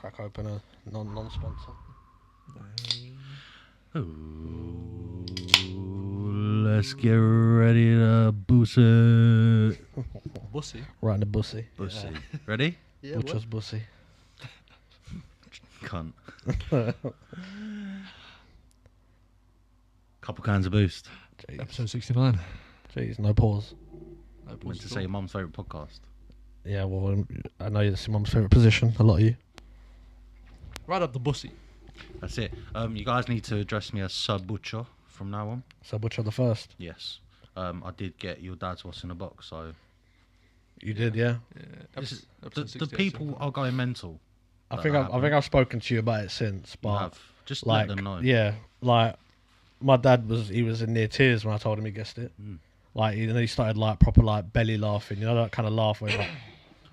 crack open a non-sponsor. Ooh, let's get ready to boost it. Bussy. Right in the bussy. Bussy. Ready? Yeah, Butcher's bussy. Cunt. Couple cans of boost. Jeez. Episode 69. Jeez, no pause. No, Went to say your mum's favourite podcast. Yeah, well, I know it's your mum's favourite position. A lot of you. Right up the bussy. That's it. You guys need to address me as Sir Butcher from now on. So Butcher the first. Yes. I did get your dad's what's in the box, so You did, yeah. Yeah. this is, Episode the 68, people so- are going mental. I That think happened. I've spoken to you about it since, You but have. Just like, let them know. yeah, like my dad was in near tears when I told him he guessed it. Mm. Like, and then he started like proper like belly laughing, you know, that kind of laugh where he's like,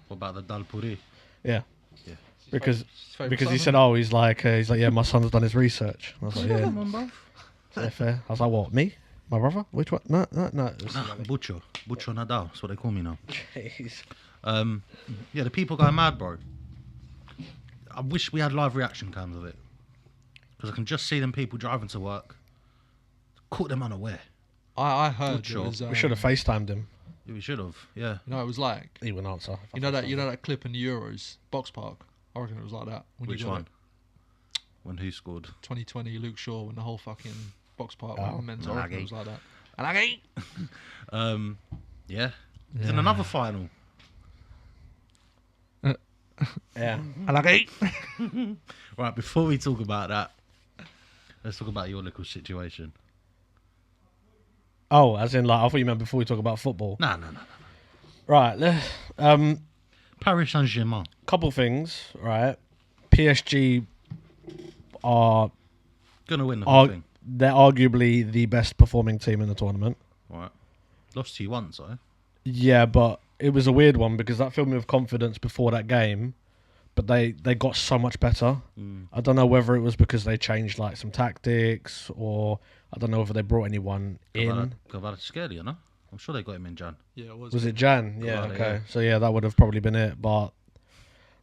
What about the dal puri? yeah, Yeah. because His favourite because he son, said, oh, he's like, yeah, my son's done his research. And I was like, yeah, Come on, bro. is that fair? I was like, what, me? My brother? Which one? No. It was Nah, Butcher. Butcher Nadal. That's what they call me now. Jeez. Yeah, the people going mad, bro. I wish we had live reaction cams of it. Because I can just see them people driving to work. Caught them unaware. I heard Good it job. was, We should have FaceTimed him. Yeah, we should have. Yeah. You know, it was like He wouldn't answer. you know that clip in the Euros box park. I reckon it was like that. When Which you got one? it. When who scored? 2020 Luke Shaw when the whole fucking box park Oh, went mental. I reckon it was like that. Yeah. It's in another final. Yeah. Right, before we talk about that, let's talk about your little situation. Oh, as in like I thought you meant before we talk about football. No. Right. Paris Saint-Germain. Couple things. Right. PSG are Gonna win the whole thing. they're arguably the best performing team in the tournament. Right. Lost to you once, though. Yeah, but it was a weird one because that filled me with confidence before that game, but they got so much better. I don't know whether it was because they changed like some tactics or I don't know whether they brought anyone in. Kvaratskhelia, no? I'm sure they got him in Jan. Yeah, it was. Was it Jan? Yeah, Kvara, okay. yeah. So yeah, that would have probably been it, but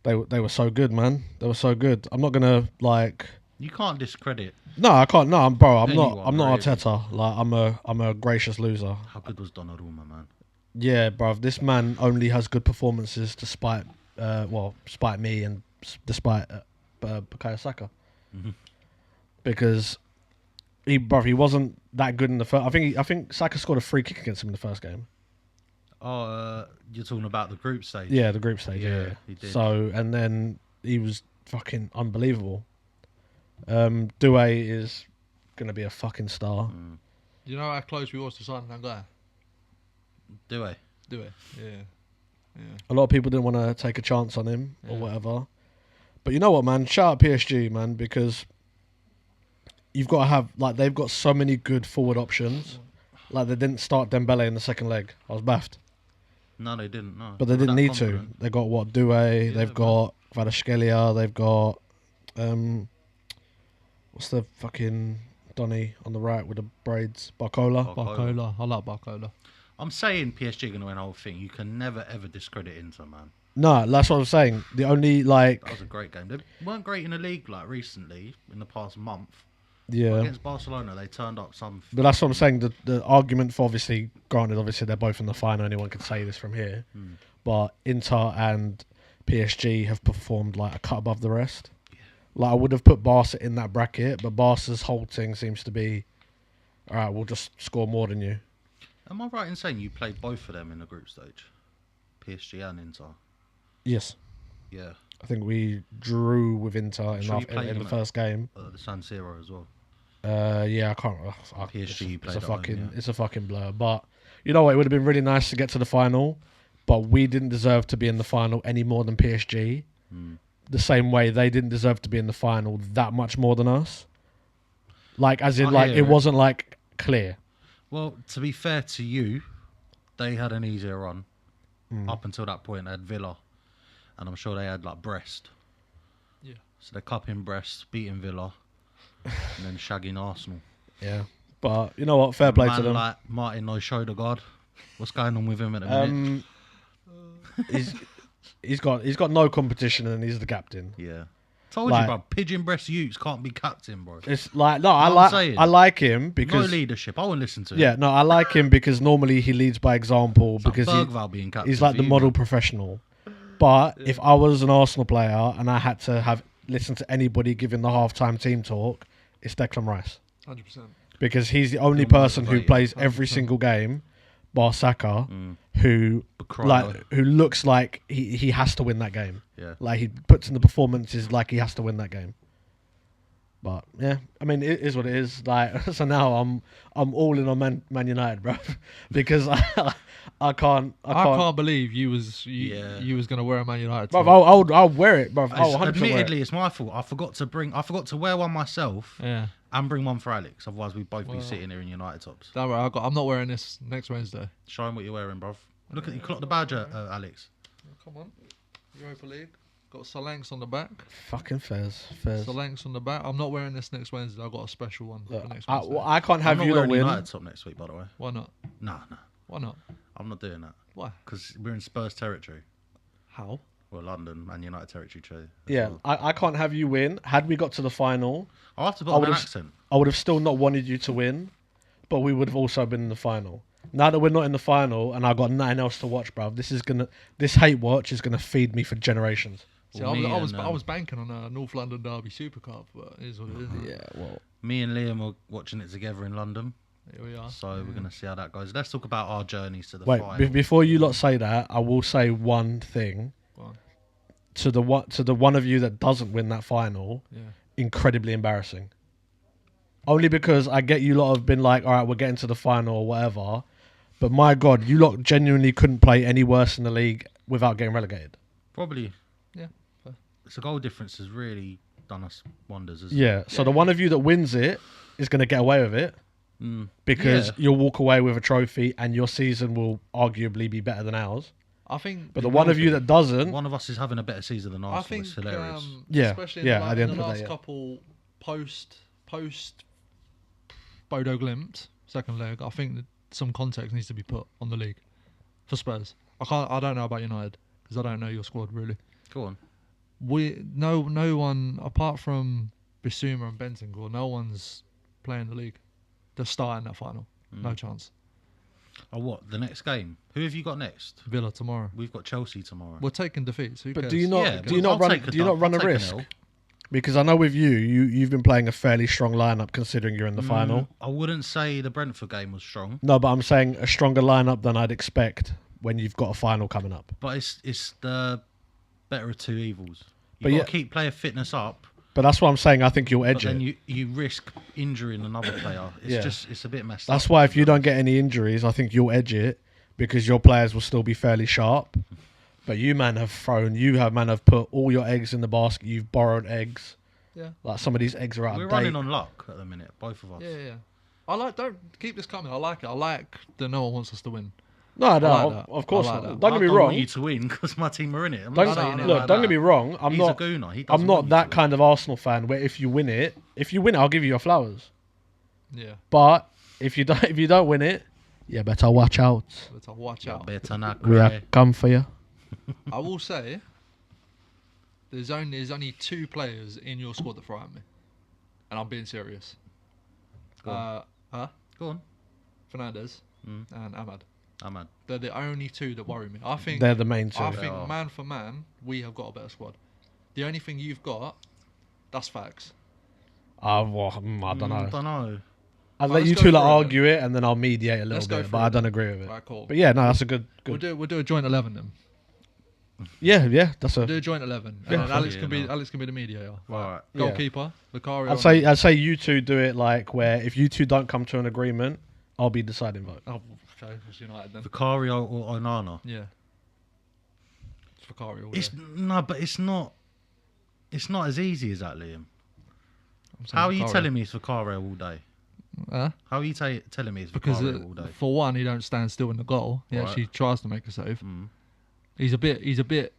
they were so good, man. They were so good. I'm not going to like You can't discredit No, I can't. No, I'm not Anyone, really. Arteta. Like I'm a gracious loser. how good was Donnarumma, man. Yeah, bruv. This man only has good performances despite, despite me and despite Bukayo Saka. Mhm. Because he wasn't that good in the first. I think Saka scored a free kick against him in the first game. Oh, you're talking about the group stage. Yeah, the group stage. Yeah, he did. So and then he was fucking unbelievable. Doué is gonna be a fucking star. You know how close we was to signing that guy? Do I? Do it? Yeah. A lot of people didn't want to take a chance on him or Yeah. whatever. But you know what, man? Shout out PSG, man, because you've got to have like they've got so many good forward options. Like they didn't start Dembele in the second leg. I was baffed, No, they didn't. No, but they were didn't that need confident. to. They got what Doué. Yeah, They've man. got Kvaratskhelia. They've got what's the fucking Donny on the right with the braids? Barcola. Barcola. I like Barcola. I'm saying PSG going to win the whole thing. You can never ever discredit Inter, man. No, that's what I'm saying. The only like That was a great game. They weren't great in the league like recently in the past month. yeah. Against Barcelona, they turned up some. But that's what I'm saying. The argument for obviously, granted, obviously they're both in the final. Anyone can say this from here, but Inter and PSG have performed like a cut above the rest. Like I would have put Barca in that bracket, but Barca's whole thing seems to be, all right, we'll just score more than you. Am I right in saying you played both of them in the group stage, PSG and Inter? Yes, Yeah, I think we drew with Inter in, Sure you played in the them at- first game. the San Siro as well. Yeah, I can't. PSG it's played a at home, fucking, yeah. it's a fucking blur. But you know what? It would have been really nice to get to the final, but we didn't deserve to be in the final any more than PSG. The same way they didn't deserve to be in the final that much more than us. Like, as in, I like hear it it. wasn't like clear. Well, to be fair to you, they had an easier run. Up until that point, they had Villa, and I'm sure they had like Brest. Yeah. So they're cupping Brest, beating Villa, and then shagging Arsenal. Yeah, but you know what? Fair play to Man them. like Martin no shoulder guard. What's going on with him at the minute? He's got no competition and he's the captain. Yeah. Told Like, you, bro. Pigeon breast Utes can't be captain, bro. It's like no, Know what I'm saying? I like him No because leadership. I wouldn't listen to him. yeah, no, I like him because normally he leads by example It's like because Bergvall being captain he's like for the you, model man. professional. But if I was an Arsenal player and I had to have listened to anybody giving the halftime team talk, it's Declan Rice 100%. because he's the only You're person who motivated. plays every 100%. single game, bar Saka, who who looks like he has to win that game. Yeah. Like he puts in the performances like he has to win that game. But yeah, I mean it is what it is. Like so now I'm all in on Man United, bro, because I can't believe you was gonna wear a Man United. Bro, tee. I'll wear it, bro. I'll 100% wear it. Admittedly, it's my fault. I forgot to wear one myself Yeah. and bring one for Alex. Otherwise, we'd both be sitting here in United tops. Don't worry, I'm not wearing this next Wednesday. Show him what you're wearing, bruv. Look at you. Clock the badge, Alex. Come on, Europa League. Got Solanks on the back. Fucking fairs. Solanks on the back. I'm not wearing this next Wednesday. I've got a special one Look, for next Wednesday. I can't have I'm you not not wearing win. United top next week, by the way. Why not? Nah. Why not? I'm not doing that. Why? Because we're in Spurs territory. How? Well, London and United territory too. as Yeah, well. I can't have you win. Had we got to the final, I'll have to put I on would an have- accent. I would have still not wanted you to win, but we would have also been in the final. Now that we're not in the final and I've got nothing else to watch, bruv, this hate watch is gonna feed me for generations. See, Well, I was banking on a North London Derby Super Cup, but it is what it is. Yeah, well, Me and Liam are watching it together in London, Here we are. so we're gonna see how that goes. Let's talk about our journeys to the wait. final. Before you lot say that, I will say one thing Go on. to the one of you that doesn't win that final. Yeah. Incredibly embarrassing. Only because I get you lot have been like, all right, we're getting to the final or whatever. But my God, you lot genuinely couldn't play any worse in the league without getting relegated. Probably. Yeah, fair. It's a goal difference has really done us wonders. Yeah. So the one of you that wins it is going to get away with it because Yeah. you'll walk away with a trophy and your season will arguably be better than ours. I think. But the one of you that doesn't, One of us is having a better season than I Arsenal. think. It's hilarious. Yeah, Especially yeah, in at the end the of the last day, yeah. couple post Bodo Glimt second leg. I think that some context needs to be put on the league for Spurs. I don't know about United because I don't know your squad really. Go on. No one apart from Bissouma and Bentancur, no one's playing the league. They're starting that final. No chance. Oh, what? The next game? Who have you got next? Villa tomorrow. We've got Chelsea tomorrow. We're taking defeats. Who but cares? do you not Yeah, do you but not I'll run take a do you not dub. run a I'll take an risk? L. Because I know with you've been playing a fairly strong lineup considering you're in the final. I wouldn't say the Brentford game was strong, No, but I'm saying a stronger lineup than I'd expect when you've got a final coming up. but it's the better of two evils. But You've yeah- got to keep player fitness up, But that's what I'm saying. I think you'll but edge then it. you risk injuring another player. It's a bit messed up. That's why if you don't get any injuries, I think you'll edge it because your players will still be fairly sharp. But you have put all your eggs in the basket. You've borrowed eggs. Yeah. Like some of these eggs are out We're of date. running on luck at the minute, both of us. Yeah. Don't keep this coming. I like it. I like that no one wants us to win. No, I like no, that. of course I like not. that. Don't I get me don't wrong. want you to win because my team are in it. I'm Don't, not saying it look, like don't that. get me wrong. I'm He's not. a gooner. He I'm doesn't not want you that to kind of Arsenal fan where if you win it, I'll give you your flowers. Yeah. But if you don't win it, you better watch out. Let's watch win. out. Better not We are cry. come for you. I will say there's only two players in your squad that frighten me, and I'm being serious. Go on. Go on. Fernandes and Ahmad. Ahmad. They're the only two that worry me. I think They're the main two. I They think are. man for man, we have got a better squad. The only thing you've got, that's facts. I don't know. Don't know. I'll Right, let you let's two go like through it argue it, and then I'll mediate a Let's little go bit. through But I it don't then. agree with it. Right, cool. But yeah, no, that's a good. We'll do a joint 11 then. Yeah, that's a. Do a joint 11, and Yeah. then Alex Yeah, can be no. the mediator. Right. Yeah. Goalkeeper, Vicario. I'd say you two do it like where if you two don't come to an agreement, I'll be deciding vote. Oh, okay, it's United then. Vicario or Onana. Yeah. It's Vicario. all It's day. no, but it's not. It's not as easy as that, Liam. I'm saying How are you Vicario. telling me it's Vicario all day? How are you telling me it's Because Vicario all day? for one, he don't stand still in the goal. He Right. actually tries to make a save. Mm. He's a bit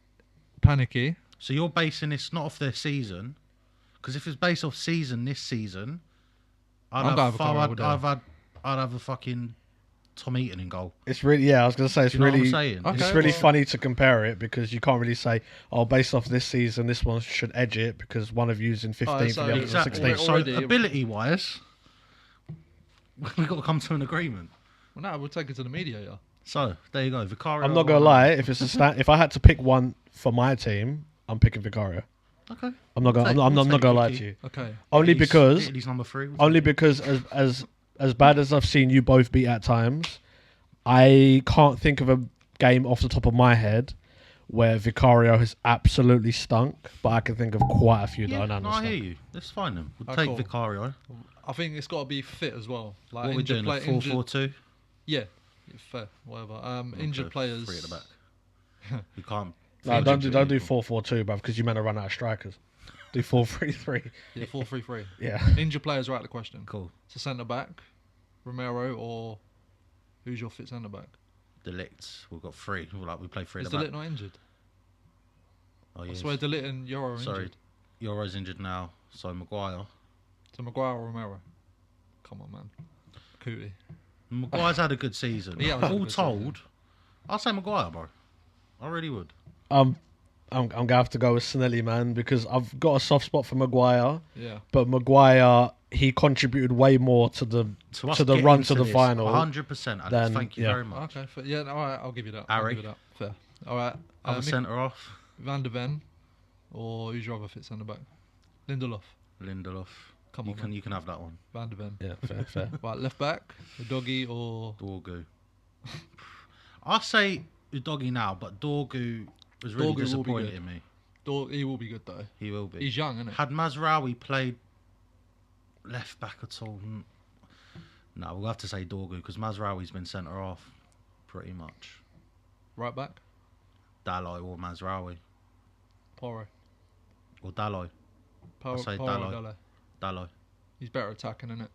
panicky. So you're basing this not off their season, because if it's based off season this season, I'm going Vicario all day. I'd have a fucking Tom Eaton in goal. It's really, I was going to say, it's You know what I'm really, saying? Okay. it's really well- funny to compare it because you can't really say, oh, based off this season, this one should edge it because one of you's in 15th so and the other's in Exactly. 16th. So Already- ability-wise, we've got to come to an agreement. Well, no, we'll take it to the media, yeah. So there you go, Vicario. I'm not going to lie, if it's if I had to pick one for my team, I'm picking Vicario. Okay. I'm not going. I'm not going to lie to you. Okay. Only Italy's- because Italy's number 3. Only because as bad as I've seen you both beat at times, I can't think of a game off the top of my head where Vicario has absolutely stunk, but I can think of quite a few that Yeah, I no, I understand. hear you. That's fine then. We'll Oh, take cool. Vicario. I think it's got to be fit as well. Like What are we doing? A 4-4-2? Yeah, fair, whatever. Injured Okay, players. 3 at the back. You can't. No, don't do injured 4-4-2, bruv, because you meant to run out of strikers. Do 4-3-3. Yeah, 4-3-3. Yeah. Injured players are out of the question. Cool. So centre back, Romero, or who's your fit centre back? Delict. We've got 3. We play 3 Is at the back. Delit not injured? Oh, I yes. swear Delit and Euro are Sorry. injured. Euro's injured now. So Maguire. So Maguire or Romero? Come on, man. Cootie. Maguire's had a good season. Yeah, it was a All good told, season. I'll say Maguire, bro. I really would. I'm gonna have to go with Snelly, man, because I've got a soft spot for Maguire, Yeah. but Maguire he contributed way more to the To us to the getting run to the this, final. 100%. Alex. then, Thank you yeah. very much. Okay. Yeah. All right. I'll give you that. I'll Harry. give you that. Fair. All right. Other centre off, Van de Ven, or who's your other fit centre back? Lindelof. Lindelof. Come You on, can man. you can have that one. Van de Ven. Yeah, fair. Right. Left back, Doggy or Dorgu. I say Udogi now, but Dorgu was really Dorgu will be disappointed good. in me. He will be good though. He will be. He's young, isn't he? Had Mazraoui played left back at all? No, we'll have to say Dorgu because Mazraoui's been centre off pretty much. Right back, Dalot or Mazraoui Poro. or Dalot. Poro, say Poro Dalot. Dalot. Dalot. He's better attacking, isn't it?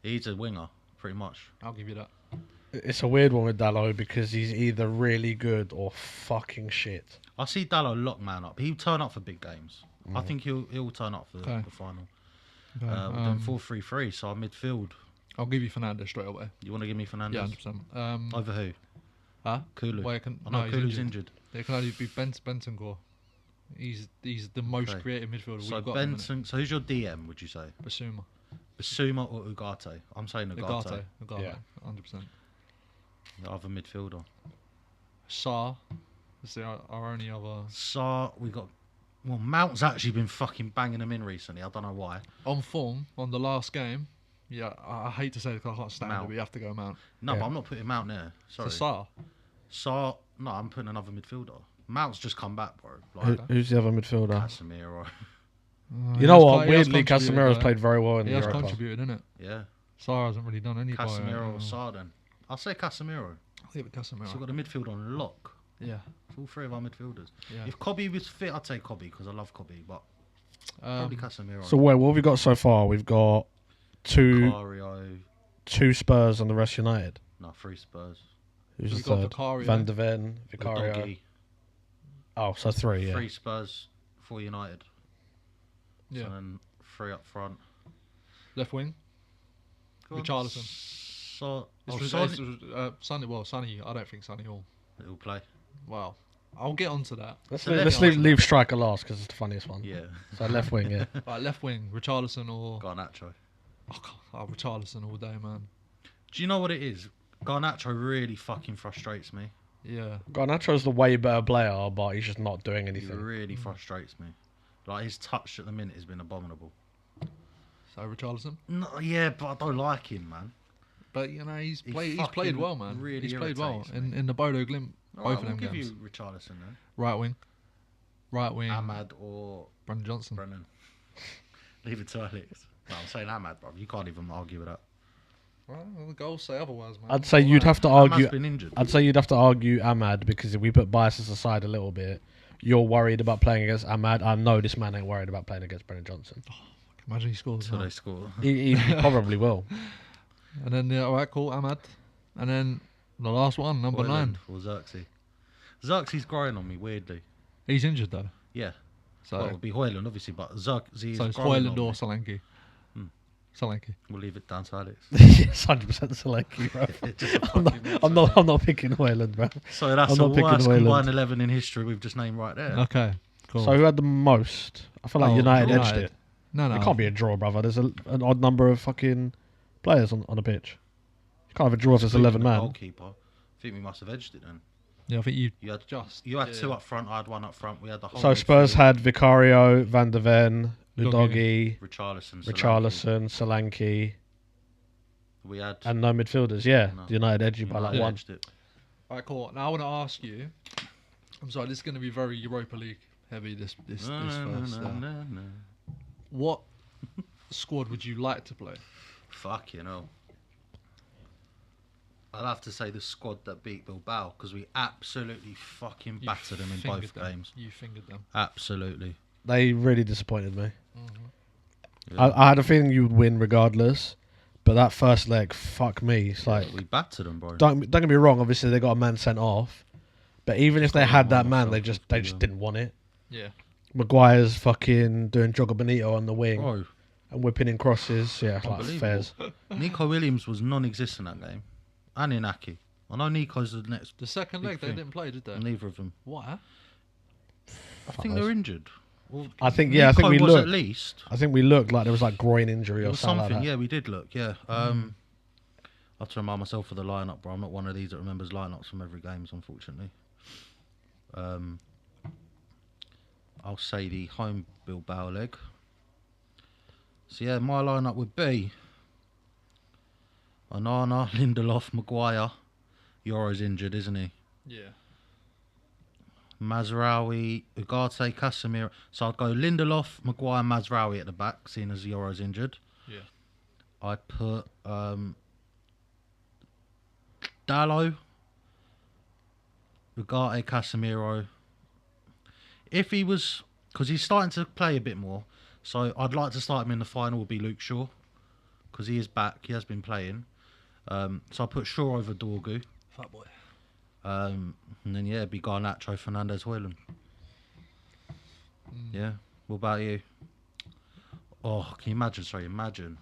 He's a winger, pretty much. I'll give you that. It's a weird one with Dalot because he's either really good or fucking shit. I see Dalot lock man up. He'll turn up for big games. I think he'll turn up for Okay. the final. Okay, We're doing 4-3-3, so our midfield. I'll give you Fernandez straight away. You want to give me Yeah, Fernandez? 100%. Over who? Huh? Kulu. Well, can, I know he's Kulu's injured. There can only be Benton Gore. He's the most Okay. creative midfielder So we've got. at the minute. Benson. So who's your DM? Would you say Basuma. Basuma or Ugarte? I'm saying Ugarte. Ugarte. Yeah. 100%. The other midfielder. Sarr. That's our only other. Sarr. We got. Well, Mount's actually been fucking banging them in recently. I don't know why. On form, on the last game. Yeah, I hate to say it because I can't stand Mount. it, but you have to go Mount. No, Yeah. but I'm not putting Mount there. Sorry. So Sarr. Sarr. No, I'm putting another midfielder. Mount's just come back, bro. Who, Like who's the other midfielder? Casemiro. You know what? Weirdly, Casemiro's played. played very well in He the has Europa. contributed, innit? Yeah. Sarr hasn't really done any. Casemiro or Sarr then. I'll say Casemiro. I'll give it Casemiro. So we've got the midfield on lock. Yeah. All 3 of our midfielders. Yeah. If Cobby was fit, I'd say Cobby because I love Cobby, but probably Casemiro. So what have we got so far? We've got two Spurs and the rest United. No, 3 Spurs. Who's We've the got third? Vicario. Van de Ven, Vicario. Doggy. Oh, so 3, yeah. 3 Spurs, 4 United. Yeah. And then 3 up front. Left wing. Go on. Richarlison. So, It's, oh, it's, Sonny. Sonny. Well, Sonny. I don't think Sonny will. He'll play. Well, I'll get onto that. Let's, So leave, left let's wing. leave striker last because it's the funniest one. Yeah. So left wing, yeah. Right, left wing. Richarlison or Garnacho. Richarlison all day, man. Do you know what it is? Garnacho really fucking frustrates me. Yeah. Garnacho's the way better player, but he's just not doing He anything. really frustrates me. Like his touch at the minute has been abominable. So Richarlison. No, yeah, but I don't like him, man. But you know he's He played. He's played fucking well, man. really he's played well irritates me. in the Bodo Glimp. All Both right, of we'll them give games. you Richarlison then. Right wing. Right wing. Ahmad or Brendan Johnson. Brennan. Leave it to Alex. No, I'm saying Ahmad, bro. You can't even argue with that. Well, the goals say otherwise, man. I'd say you'd have to Ahmad's argue. been injured. I'd say you'd have to argue Ahmad because if we put biases aside a little bit, you're worried about playing against Ahmad. I know this man ain't worried about playing against Brendan Johnson. Imagine he scores. Until now. they score. He probably will. And then all right, cool, Ahmad. And then the last one, number 9. Or Xerxes. Xerxes growing on me weirdly. He's injured though. Yeah. So Well, it would be Hoyland, obviously, but Xerxes so is it's growing Hoyland on or me. Solanke. Solanke. We'll leave it down to Alex. Yes, 100% Solanke, bro. Just a I'm not, fucking I'm not. I'm not picking Hoyland, bro. So that's I'm the not picking worst Hoyland. combined 11 in history we've just named right there. Okay, cool. So who had the most? I feel like Oh, United edged United. it. No. It can't be a draw, brother. There's an odd number of fucking players on a pitch. You can't have a draw if there's Excluding 11 the man. Goalkeeper. I think we must have edged it then. Yeah, I think you You had just. You had yeah. two up front. I had one up front. We had the whole. So Spurs midfield. had Vicario, Van der Ven, Udogi, Richarlison. Richarlison, Solanke, We had. and no midfielders. Yeah, No. the United edged you by like United one. edged it. Alright, cool. Now I want to ask you. I'm sorry, this is going to be very Europa League heavy. This first. What squad would you like to play? Fuck you know. I'd have to say the squad that beat Bilbao because we absolutely fucking battered them in both games. You fingered them. Absolutely. They really disappointed me. Yeah. I had a feeling you would win regardless, but that first leg, fuck me. It's like we battered them, bro. don't get me wrong. Obviously, they got a man sent off, but even if they had that man, they just Yeah. didn't want it. Yeah. Maguire's fucking doing Joga Bonito on the wing Bro, and whipping in crosses. Yeah, like Unbelievable. fairs. Nico Williams was non-existent that game. And Inaki. I know Nico's the next. The second Big leg they thing. didn't play, did they? Neither of them. Why? I think they're injured. Well, I think I think Nico we was looked. at least. I think we looked like there was like groin injury It or was something. something. Like that. Yeah, we did look. Yeah. I have to remind myself of the lineup, bro. I'm not one of these that remembers lineups from every games, unfortunately. I'll say the home Bilbao leg. So yeah, my lineup would be Onana, Lindelof, Maguire. Euro's injured, isn't he? Yeah. Mazraoui, Ugarte, Casemiro. So I'd go Lindelof, Maguire, Mazraoui at the back, seeing as Euro's injured. Yeah. I'd put Dallo, Ugarte, Casemiro. If he was, because he's starting to play a bit more, so I'd like to start him in the final. Would be Luke Shaw, because he is back. He has been playing. So I'll put Shaw over Dorgu. Fat boy. And then yeah, it'd be Garnacho, Fernandez, Hoyland. Yeah. What about you? Oh, can you imagine? Sorry, imagine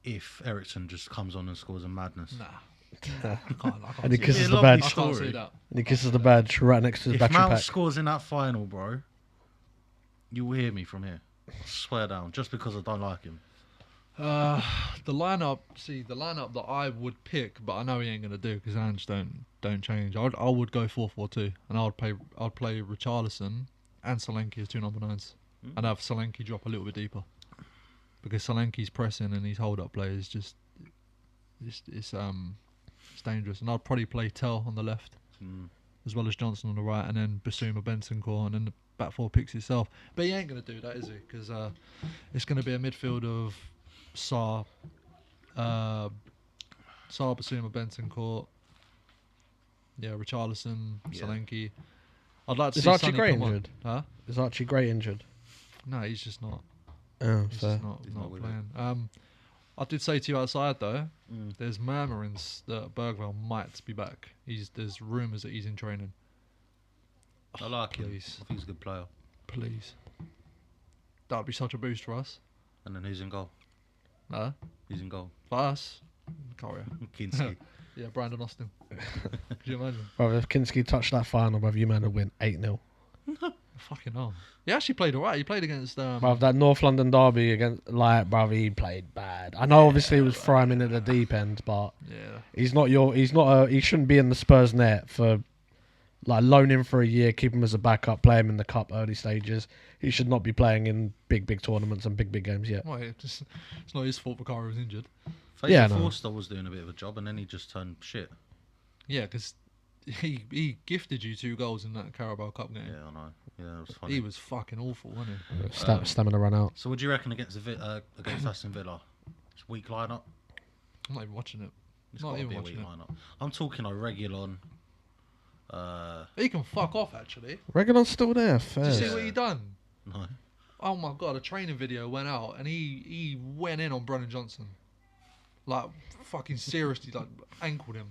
if Ericsson just comes on and scores a madness. Nah. I can't And he see kisses it. the lovely badge. I can't story. see that. And he kisses the badge right next to his If battery Mount pack. scores in that final, bro, you will hear me from here. I swear down, just because I don't like him. The lineup that I would pick, but I know he ain't gonna do because hands don't change. I would go 4-4-2, and I'd play Richarlison and Solanke as two number 9s, and have Solanke drop a little bit deeper because Solanke's pressing and his hold up play is just it's dangerous. And I'd probably play Tell on the left as well as Johnson on the right, and then Basuma, Bentancur, and then the back four picks itself. But he ain't gonna do that, is he? Because it's gonna be a midfield of Sarr, Basuma, Bentancur, Richarlison, Solanke. I'd like to Is see Archie Sonny Gray come on. injured? Huh? Is Archie Gray injured? No, he's just not. Oh, He's fair. just not He's not with playing. I did say to you outside though, there's murmurings that Bergvall might be back. There's rumours that he's in training. I like him. Please. I think he's a good player. Please. That'd be such a boost for us. And then who's in goal? Huh? Who's in goal? For us. Korea. Kinski. Yeah, Brandon Austin. Could you imagine? Bro, if Kinski touched that final, bro, you man would win 8-0. Fucking hell. He actually played alright. He played against Bruv, that North London derby against, like, bruv, he played bad. I know, obviously, it was throwing him in at the deep end, but yeah. he shouldn't be in the Spurs net for, like, loan him for a year, keep him as a backup, play him in the cup early stages. He should not be playing in big tournaments and big games yet. Well, it's not his fault Vicario was injured. Fraser Yeah, no. Forster was doing a bit of a job and then he just turned shit. Yeah, because he gifted you 2 goals in that Carabao Cup game. Yeah, I know. Yeah, it was funny. He was fucking awful, wasn't he? Stamina run out. So what do you reckon against against Aston Villa? It's a weak lineup. I'm not even watching it. It's Not got to even be a watching weak it. lineup. I'm talking a Regulon. He can fuck off, actually. Reganon's still there, fair. Did you see what he done? No. Oh my god, a training video went out and he went in on Brennan Johnson. Like, fucking seriously, like, ankled him.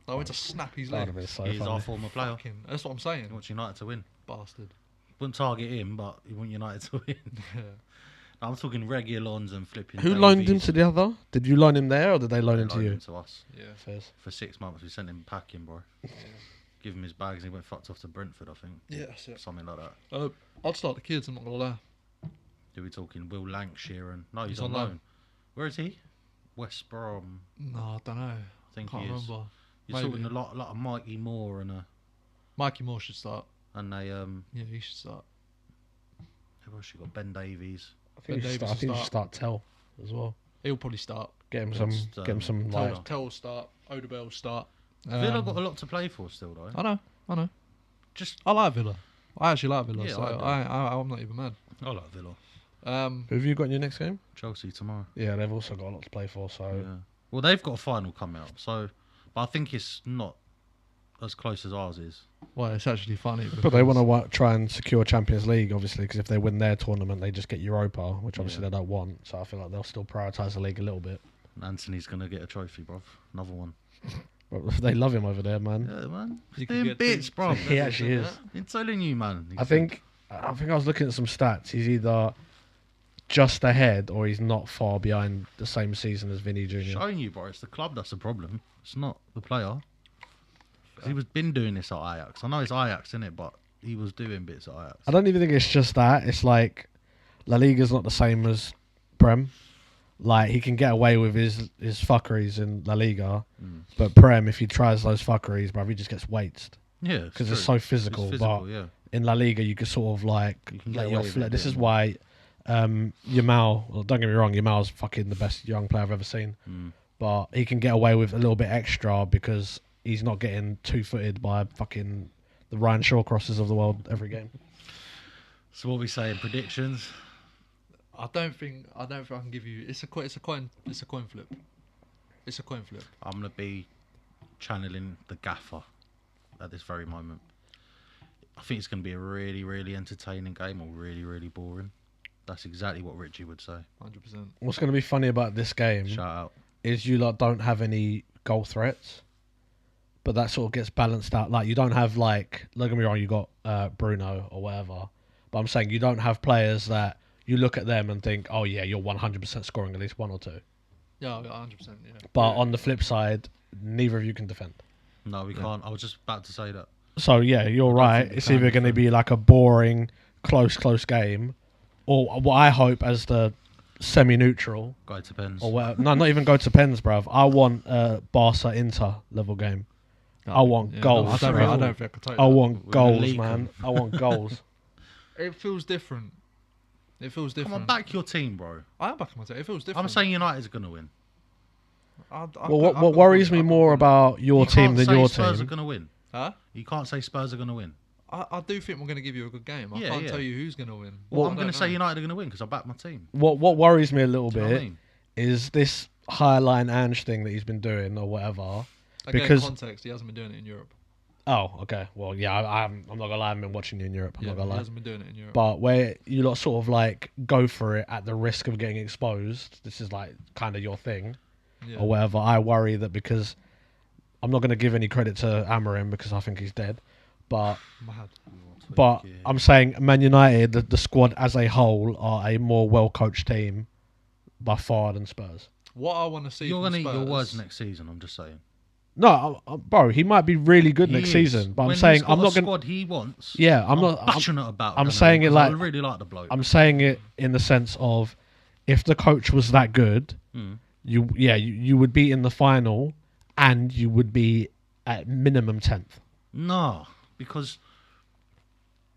I went to snap his That would leg. have been so He's our funny. former player. Fucking, that's what I'm saying. He wants United to win. Bastard. Wouldn't target him, but he want United to win. Yeah. I'm talking Regulons and flipping. Who loaned him Davies. to the other? Did you loan him there, or did they loan They him to loaned you? him to us Yeah. Fairs. for 6 months. We sent him packing, bro. Give him his bags and he went fucked off to Brentford, I think. Yeah, that's it. Something like that. I'd start the kids, I'm not going to lie. Who we talking? Will Lancashire and no, he's He's on on loan. loan. Where is he? West Brom. No, I don't know. I think Can't he is. remember. You're Maybe. talking a lot of Mikey Moore Mikey Moore should start. they Yeah, he should start. who else you got? Ben Davies. I think Ben you should Davies start, I think you will should start Tell as well. He'll probably start. Get him Against, some. Get him some. Tell- Like, Tell will start. Odebell will start. Villa got a lot to play for still though. I know. Just I like Villa. I actually like Villa, Yeah, so I do. I'm not even mad. I like Villa. who have you got in your next game? Chelsea tomorrow. Yeah, they've also got a lot to play for. So Yeah. Well, they've got a final coming up, so but I think it's not as close as ours is. Well, it's actually funny. but they because- want to try and secure Champions League, obviously, because if they win their tournament, they just get Europa, which obviously Yeah. they don't want. So I feel like they'll still prioritise the league a little bit. Anthony's gonna get a trophy, bruv. Another one. But they love him over there, man. Yeah, man. You He's could doing get bits, two- bruv. two He levels actually in is. that. I'm telling you, man. I think I was looking at some stats. He's either just ahead or he's not far behind the same season as Vinny Jr. showing you, bro. It's the club that's the problem. It's not the player. 'Cause he was been doing this at Ajax. I know it's Ajax, isn't it? But he was doing bits at Ajax. I don't even think it's just that. It's like La Liga's not the same as Prem. Like he can get away with his fuckeries in La Liga, but Prem, if he tries those fuckeries, bruv, he just gets weighted Yeah, because it's so physical. But yeah. in La Liga, you can sort of like You can let get your away with it a This bit is more. why Yamal. Well, don't get me wrong, Yamal's fucking the best young player I've ever seen. But he can get away with a little bit extra because he's not getting two-footed by fucking the Ryan Shaw crosses of the world every game. So what we saying? Predictions? I don't think I can give you. It's a coin flip. It's a coin flip. I'm gonna be channeling the gaffer at this very moment. I think it's gonna be a really, really entertaining game or really, really boring. That's exactly what Richie would say. 100%. What's going to be funny about this game Shout out. is you lot don't have any goal threats, but that sort of gets balanced out. Like you don't have like, don't get me wrong, you got Bruno or whatever, but I'm saying you don't have players that you look at them and think, oh yeah, you're 100% scoring at least one or two. Yeah, 100%. Yeah. But Yeah. on the flip side, neither of you can defend. No, we can't. I was just about to say that. So yeah, you're right. think we It's can either going to defend. be like a boring, close game, or what I hope as the semi-neutral, Guy depends. or whatever. No, not even go to pens, bruv. I want a Barca Inter level game. I want goals. No, I don't bruv. think I could take I that. want We're gonna goals, leak man. 'em. I want goals. It feels different. It feels different. Come on, back your team, bro. I am backing my team. It feels different. I'm saying United's gonna win. Well, what worries me more about your You team can't than say your Spurs team? are gonna win. Huh? You can't say Spurs are gonna win. I do think we're going to give you a good game. I Yeah, can't yeah. tell you who's going to win. Well, I I'm gonna don't say know. United are gonna win because I back my team. What worries me a little Do you know what I bit mean? is this highline Ange thing that he's been doing or whatever. Again, because- context, he hasn't been doing it in Europe. Oh, okay. Well, yeah, I'm not gonna lie. I've been watching you in Europe. I'm Yeah, not gonna he lie. hasn't been doing it in Europe. But where you lot sort of like go for it at the risk of getting exposed, this is like kind of your thing yeah. or whatever. I worry that because I'm not going to give any credit to Amorim because I think he's dead, but Mad. but I'm saying Man United, the squad as a whole, are a more well coached team by far than Spurs. What I want to see You're from gonna eat your Spurs- words next season. I'm just saying. No, bro, he might be really good He next is. season, but When I'm saying he's got I'm a not going. squad he wants. Yeah, I'm I'm not. passionate about. I'm Gunnar saying it because I like- really like the bloke. I'm saying it in the sense of if the coach was that good, Mm. you would be in the final and you would be at minimum 10th. No, because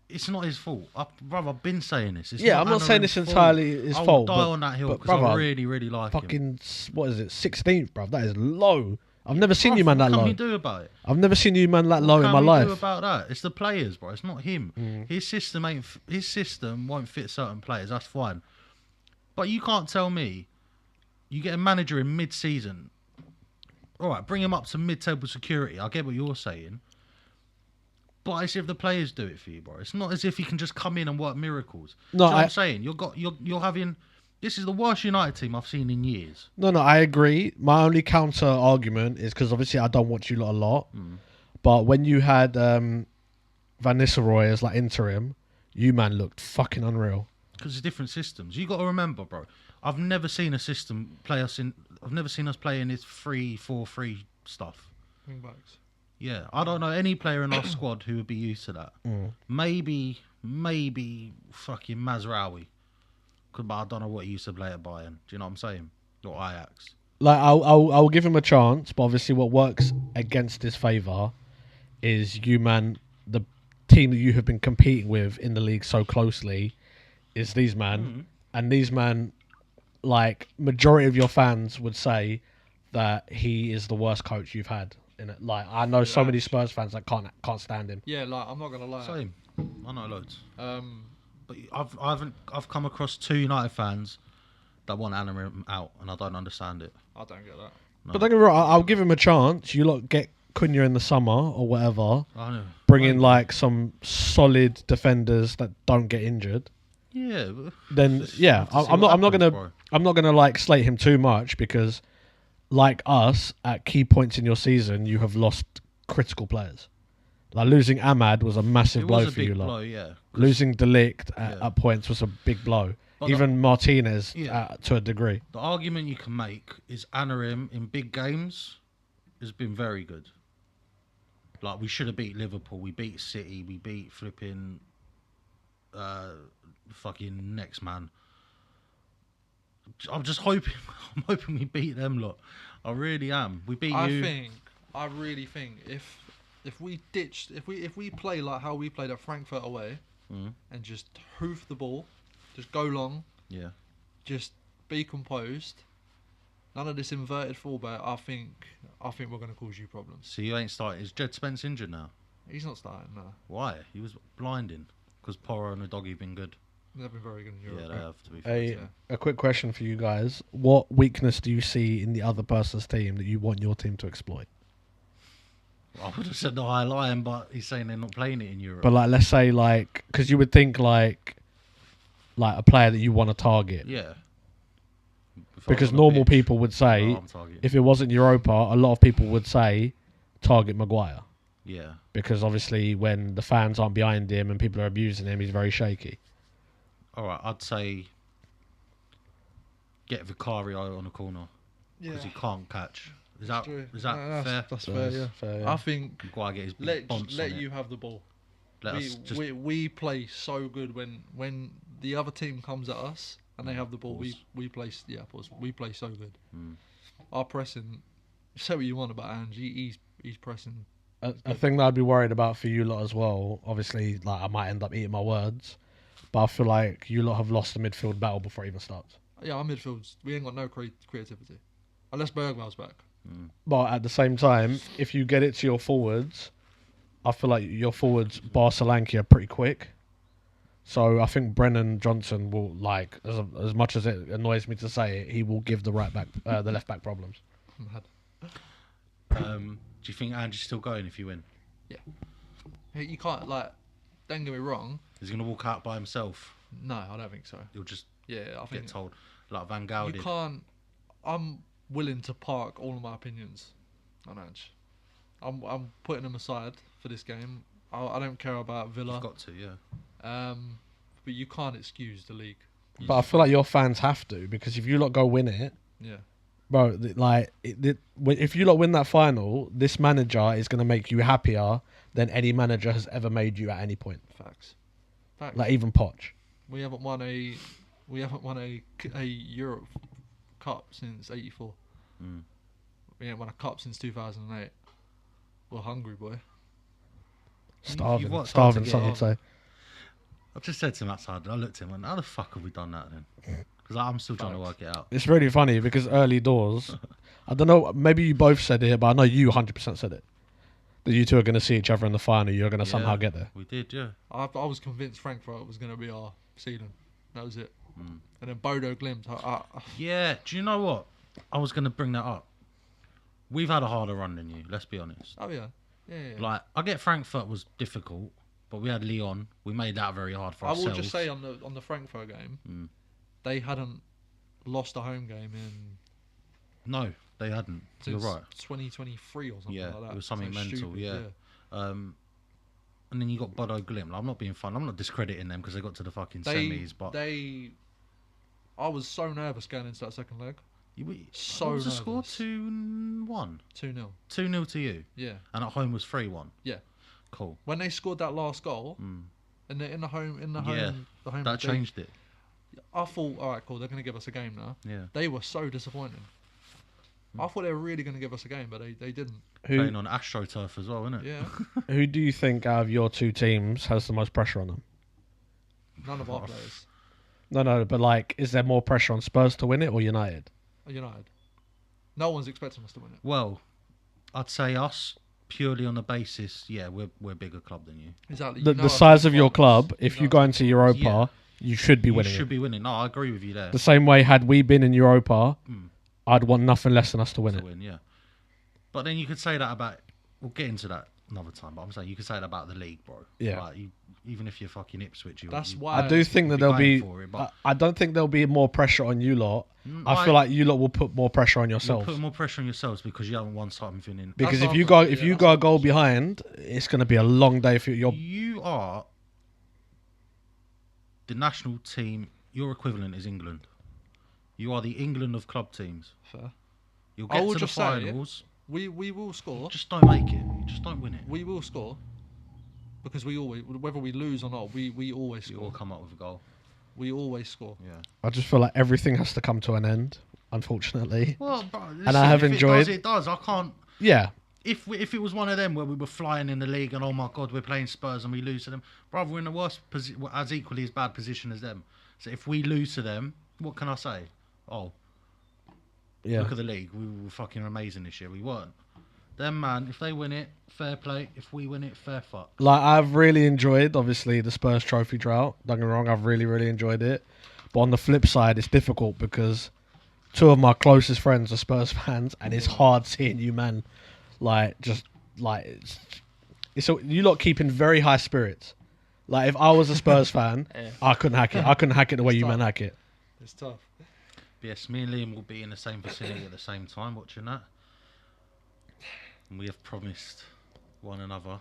it's not his fault. Brother, I've been saying this. It's Yeah, I'm not saying Amorim's it's fault. entirely his I'll fault, die but- on that hill but because I brother, really, really like him. Fucking what is it? 16th, bruv. That is low. I've never seen you man that What low. can we do about it? I've never seen you man that low What in can my we do life. about that? It's the players, bro. It's not him. Mm. His system ain't. His system won't fit certain players. That's fine. But you can't tell me you get a manager in mid-season. All right, bring him up to mid-table security. I get what you're saying. But it's if the players do it for you, bro. It's not as if he can just come in and work miracles. No, Do you know what I- I'm saying? You're having. This is the worst United team I've seen in years. No, I agree. My only counter argument is because obviously I don't watch you lot a lot, but when you had Van Nistelrooy as like interim, you man looked fucking unreal. because it's different systems. You got to remember, bro. I've never seen a system play us in. I've never seen us play in this 3-4-3 stuff. Wing backs. Yeah, I don't know any player in our squad who would be used to that. Maybe fucking Mazraoui. But I don't know what he used to play at Bayern. Do you know what I'm saying? Or Ajax. Like I'll give him a chance, but obviously what works against his favour is you, man. The team that you have been competing with in the league so closely is these man, and these man, like majority of your fans would say that he is the worst coach you've had. In it. Like I know so many Spurs fans that can't stand him. Yeah, like I'm not gonna lie. Same. I know loads. But I've come across 2 United fans that want Amorim out, and I don't understand it. I don't get that. No. But don't get me wrong, I'll give him a chance. You lot get Cunha in the summer or whatever. I know. Bring in like some solid defenders that don't get injured. Yeah. But Then yeah, I'm not gonna like slate him too much because, like us, at key points in your season, you have lost critical players. Like losing Ahmad was a massive It blow was a for you big lot. blow, yeah. Losing Delict at points was a big blow. But Even Martinez Yeah. to a degree. The argument you can make is Amorim in big games has been very good. Like we should have beat Liverpool, we beat City, we beat flipping fucking next man. I'm just hoping we beat them lot. I really am. We beat you. I really think if we play like how we played at Frankfurt away and just hoof the ball, just go long, Yeah. just be composed, none of this inverted fullback, I think we're gonna cause you problems. So you ain't starting. Is Jed Spence injured now? He's not starting, no. Why? He was blinding. Because Porro and the doggy been good. They've been very good in Europe. Yeah, they have to be fair. A quick question for you guys: what weakness do you see in the other person's team that you want your team to exploit? I would have said the High Lion, but he's saying they're not playing it in Europe. But like, let's say like, because you would think like a player that you want to target. Yeah. Because normal people would say, if it wasn't Europa, a lot of people would say, target Maguire. Yeah. Because obviously when the fans aren't behind him and people are abusing him, he's very shaky. All right, I'd say get Vicario on the corner. Because he can't catch. Is that fair? That's fair, yeah. Fair, yeah. I think Maguire get his let bonds on you it. have the ball. Let us just... We play so good when the other team comes at us and they have the ball. We play so good. Our pressing. Say what you want about Angie, he's pressing. A thing that I'd be worried about for you lot as well, obviously, like I might end up eating my words, but I feel like you lot have lost the midfield battle before it even starts. Yeah, our midfields, we ain't got no creativity. Unless Bergwell's back. But at the same time, if you get it to your forwards, I feel like your forwards, bar Solanke, are pretty quick. So I think Brennan Johnson will, like, as much as it annoys me to say it, he will give the the left back problems. Mad. Do you think Angie's still going if you win? Yeah. You can't, like, don't get me wrong. He's going to walk out by himself. No, I don't think so. He'll just I think get told, like Van Gaal you did. can't. I'm willing to park all of my opinions on Ange. I'm putting them aside for this game. I don't care about Villa. You've got to, yeah. But you can't excuse the league. But I feel like your fans have to, because if you lot go win it, Yeah. bro, if you lot win that final, this manager is going to make you happier than any manager has ever made you at any point. Facts. Like even Poch. We haven't won a Europe Cup since '84. We ain't won a cup since 2008. We're hungry, boy. Starving, worked hard starving. to Some get would say. I just said to him outside, I looked at him and how the fuck have we done that then? Because I'm still trying to work it out. It's really funny because early doors, I don't know, maybe you both said it, but I know you 100% said it. That you two are going to see each other in the final. You're going to somehow get there. We did, yeah. I was convinced Frankfurt was going to be our ceiling. That was it. And then Bodo Glimt. Yeah, do you know what? I was going to bring that up. We've had a harder run than you, let's be honest. Oh, yeah. Yeah. Like, I get Frankfurt was difficult, but we had Lyon. We made that very hard for ourselves. I will just say on the Frankfurt game, they hadn't lost a home game in... No, they hadn't. You're right. 2023 or something like that. It was something mental, stupid, yeah. and then you got Bodo Glimt. Like, I'm not being fun. I'm not discrediting them because they got to the fucking semis. But I was so nervous going into that second leg. So what was the score? 2-1. 2-0. 2-0 to you. Yeah. And at home was 3-1. Yeah. Cool. When they scored that last goal, in the home, the home, that changed it. I thought, all right, cool, they're going to give us a game now. Yeah. They were so disappointing. I thought they were really going to give us a game, but they didn't. Playing on AstroTurf as well, isn't it? Yeah. Who do you think out of your two teams has the most pressure on them? None of our players. No, but like, is there more pressure on Spurs to win it or United? United. No one's expecting us to win it. Well, I'd say us purely on the basis, we're a bigger club than you. Exactly. The size of your club, if you go into Europa, you should be winning. You should be winning. No, I agree with you there. The same way, had we been in Europa, I'd want nothing less than us to win it. Yeah. But then you could say that about. We'll get into that another time. But I'm saying you could say that about the league, bro. Yeah. Like, even if you're fucking Ipswich, That's why I do think that there'll be. But I don't think there'll be more pressure on you lot. I feel like you lot will put more pressure on yourselves. Put more pressure on yourselves because you haven't won something in. Because if you go a goal behind, it's going to be a long day for you. You are the national team. Your equivalent is England. You are the England of club teams. Fair. You'll get to the finals. We will score. You just don't make it. You just don't win it. We will score. Because we always, whether we lose or not, we always score. You will come up with a goal. We always score. Yeah. I just feel like everything has to come to an end, unfortunately. Well, bro, listen, and I have if enjoyed. It does. I can't. Yeah. If it was one of them where we were flying in the league and oh my god we're playing Spurs and we lose to them, brother, we're in the worst as equally as bad position as them. So if we lose to them, what can I say? Oh, yeah. Look at the league. We were fucking amazing this year. We weren't. Them man, if they win it, fair play. If we win it, fair fuck. Like, I've really enjoyed, obviously, the Spurs trophy drought. Don't get me wrong, I've really, really enjoyed it. But on the flip side, it's difficult because two of my closest friends are Spurs fans, and it's hard seeing you, man. Like, just like it's you lot keeping very high spirits. Like, if I was a Spurs fan, I couldn't hack it. I couldn't hack it the way you men hack it. It's tough. Yes, me and Liam will be in the same vicinity at the same time watching that. And we have promised one another.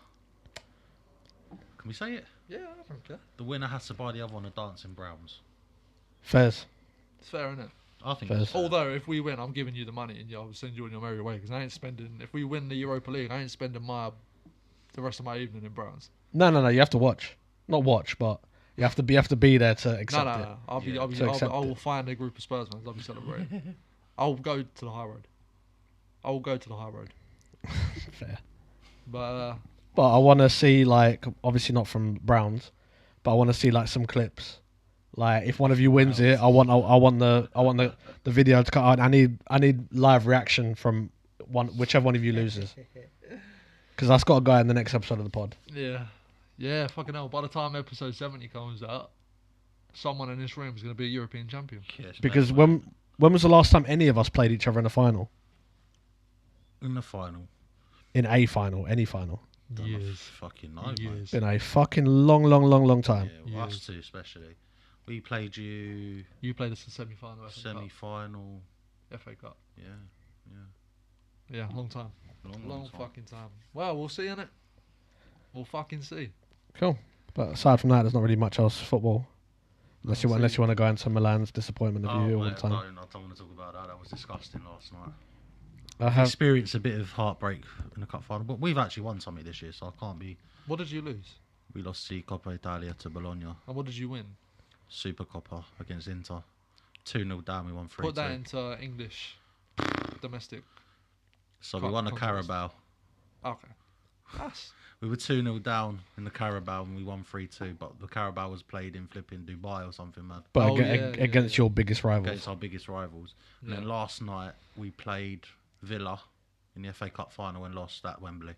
Can we say it? Yeah, I don't care. The winner has to buy the other one a Dancing Browns. Fairs. It's fair, isn't it? I think Fair. it's fair. Although, if we win, I'm giving you the money and I'll send you on your merry way because I ain't spending. If we win the Europa League, I ain't spending the rest of my evening in Browns. No. You have to watch. Not watch, but you have to be there to accept it. No. I will find a group of Spurs fans. I'll be celebrating. I'll go to the high road. Fair. But I want to see, like, obviously not from Browns, but I want to see like some clips. Like, if one of you wins it, I want the video to cut out. I need live reaction from whichever one of you loses, because that's got to go in the next episode of the pod. yeah, fucking hell. By the time episode 70 comes out, someone in this room is going to be a European champion. Yes, Because when was the last time any of us played each other in a final? in the final. In a final, any final. Years. Fucking no, mate. Years. Been a fucking long time. Yeah, well, us two especially. We played you You played us in semi-final. FA Cup. semi-final. FA Cup. Yeah. Yeah, long time. Long fucking time. Well, we'll see in it. We'll fucking see. Cool. But aside from that, there's not really much else football. Unless you want to go into Milan's disappointment of you all the time. No, I don't want to talk about that. That was disgusting last night. I I've have. experienced a bit of heartbreak in the cup final, but we've actually won something this year, so I can't be. What did you lose? We lost the Coppa Italia to Bologna. And what did you win? Super Coppa against Inter. 2-0 down, we won 3-2. Put that into English domestic. So we won a Carabao. Okay. That's... We were 2-0 down in the Carabao and we won 3-2, but the Carabao was played in flipping Dubai or something, man. But Oh, against your biggest rivals. Against our biggest rivals. And then last night we played Villa in the FA Cup final and lost at Wembley.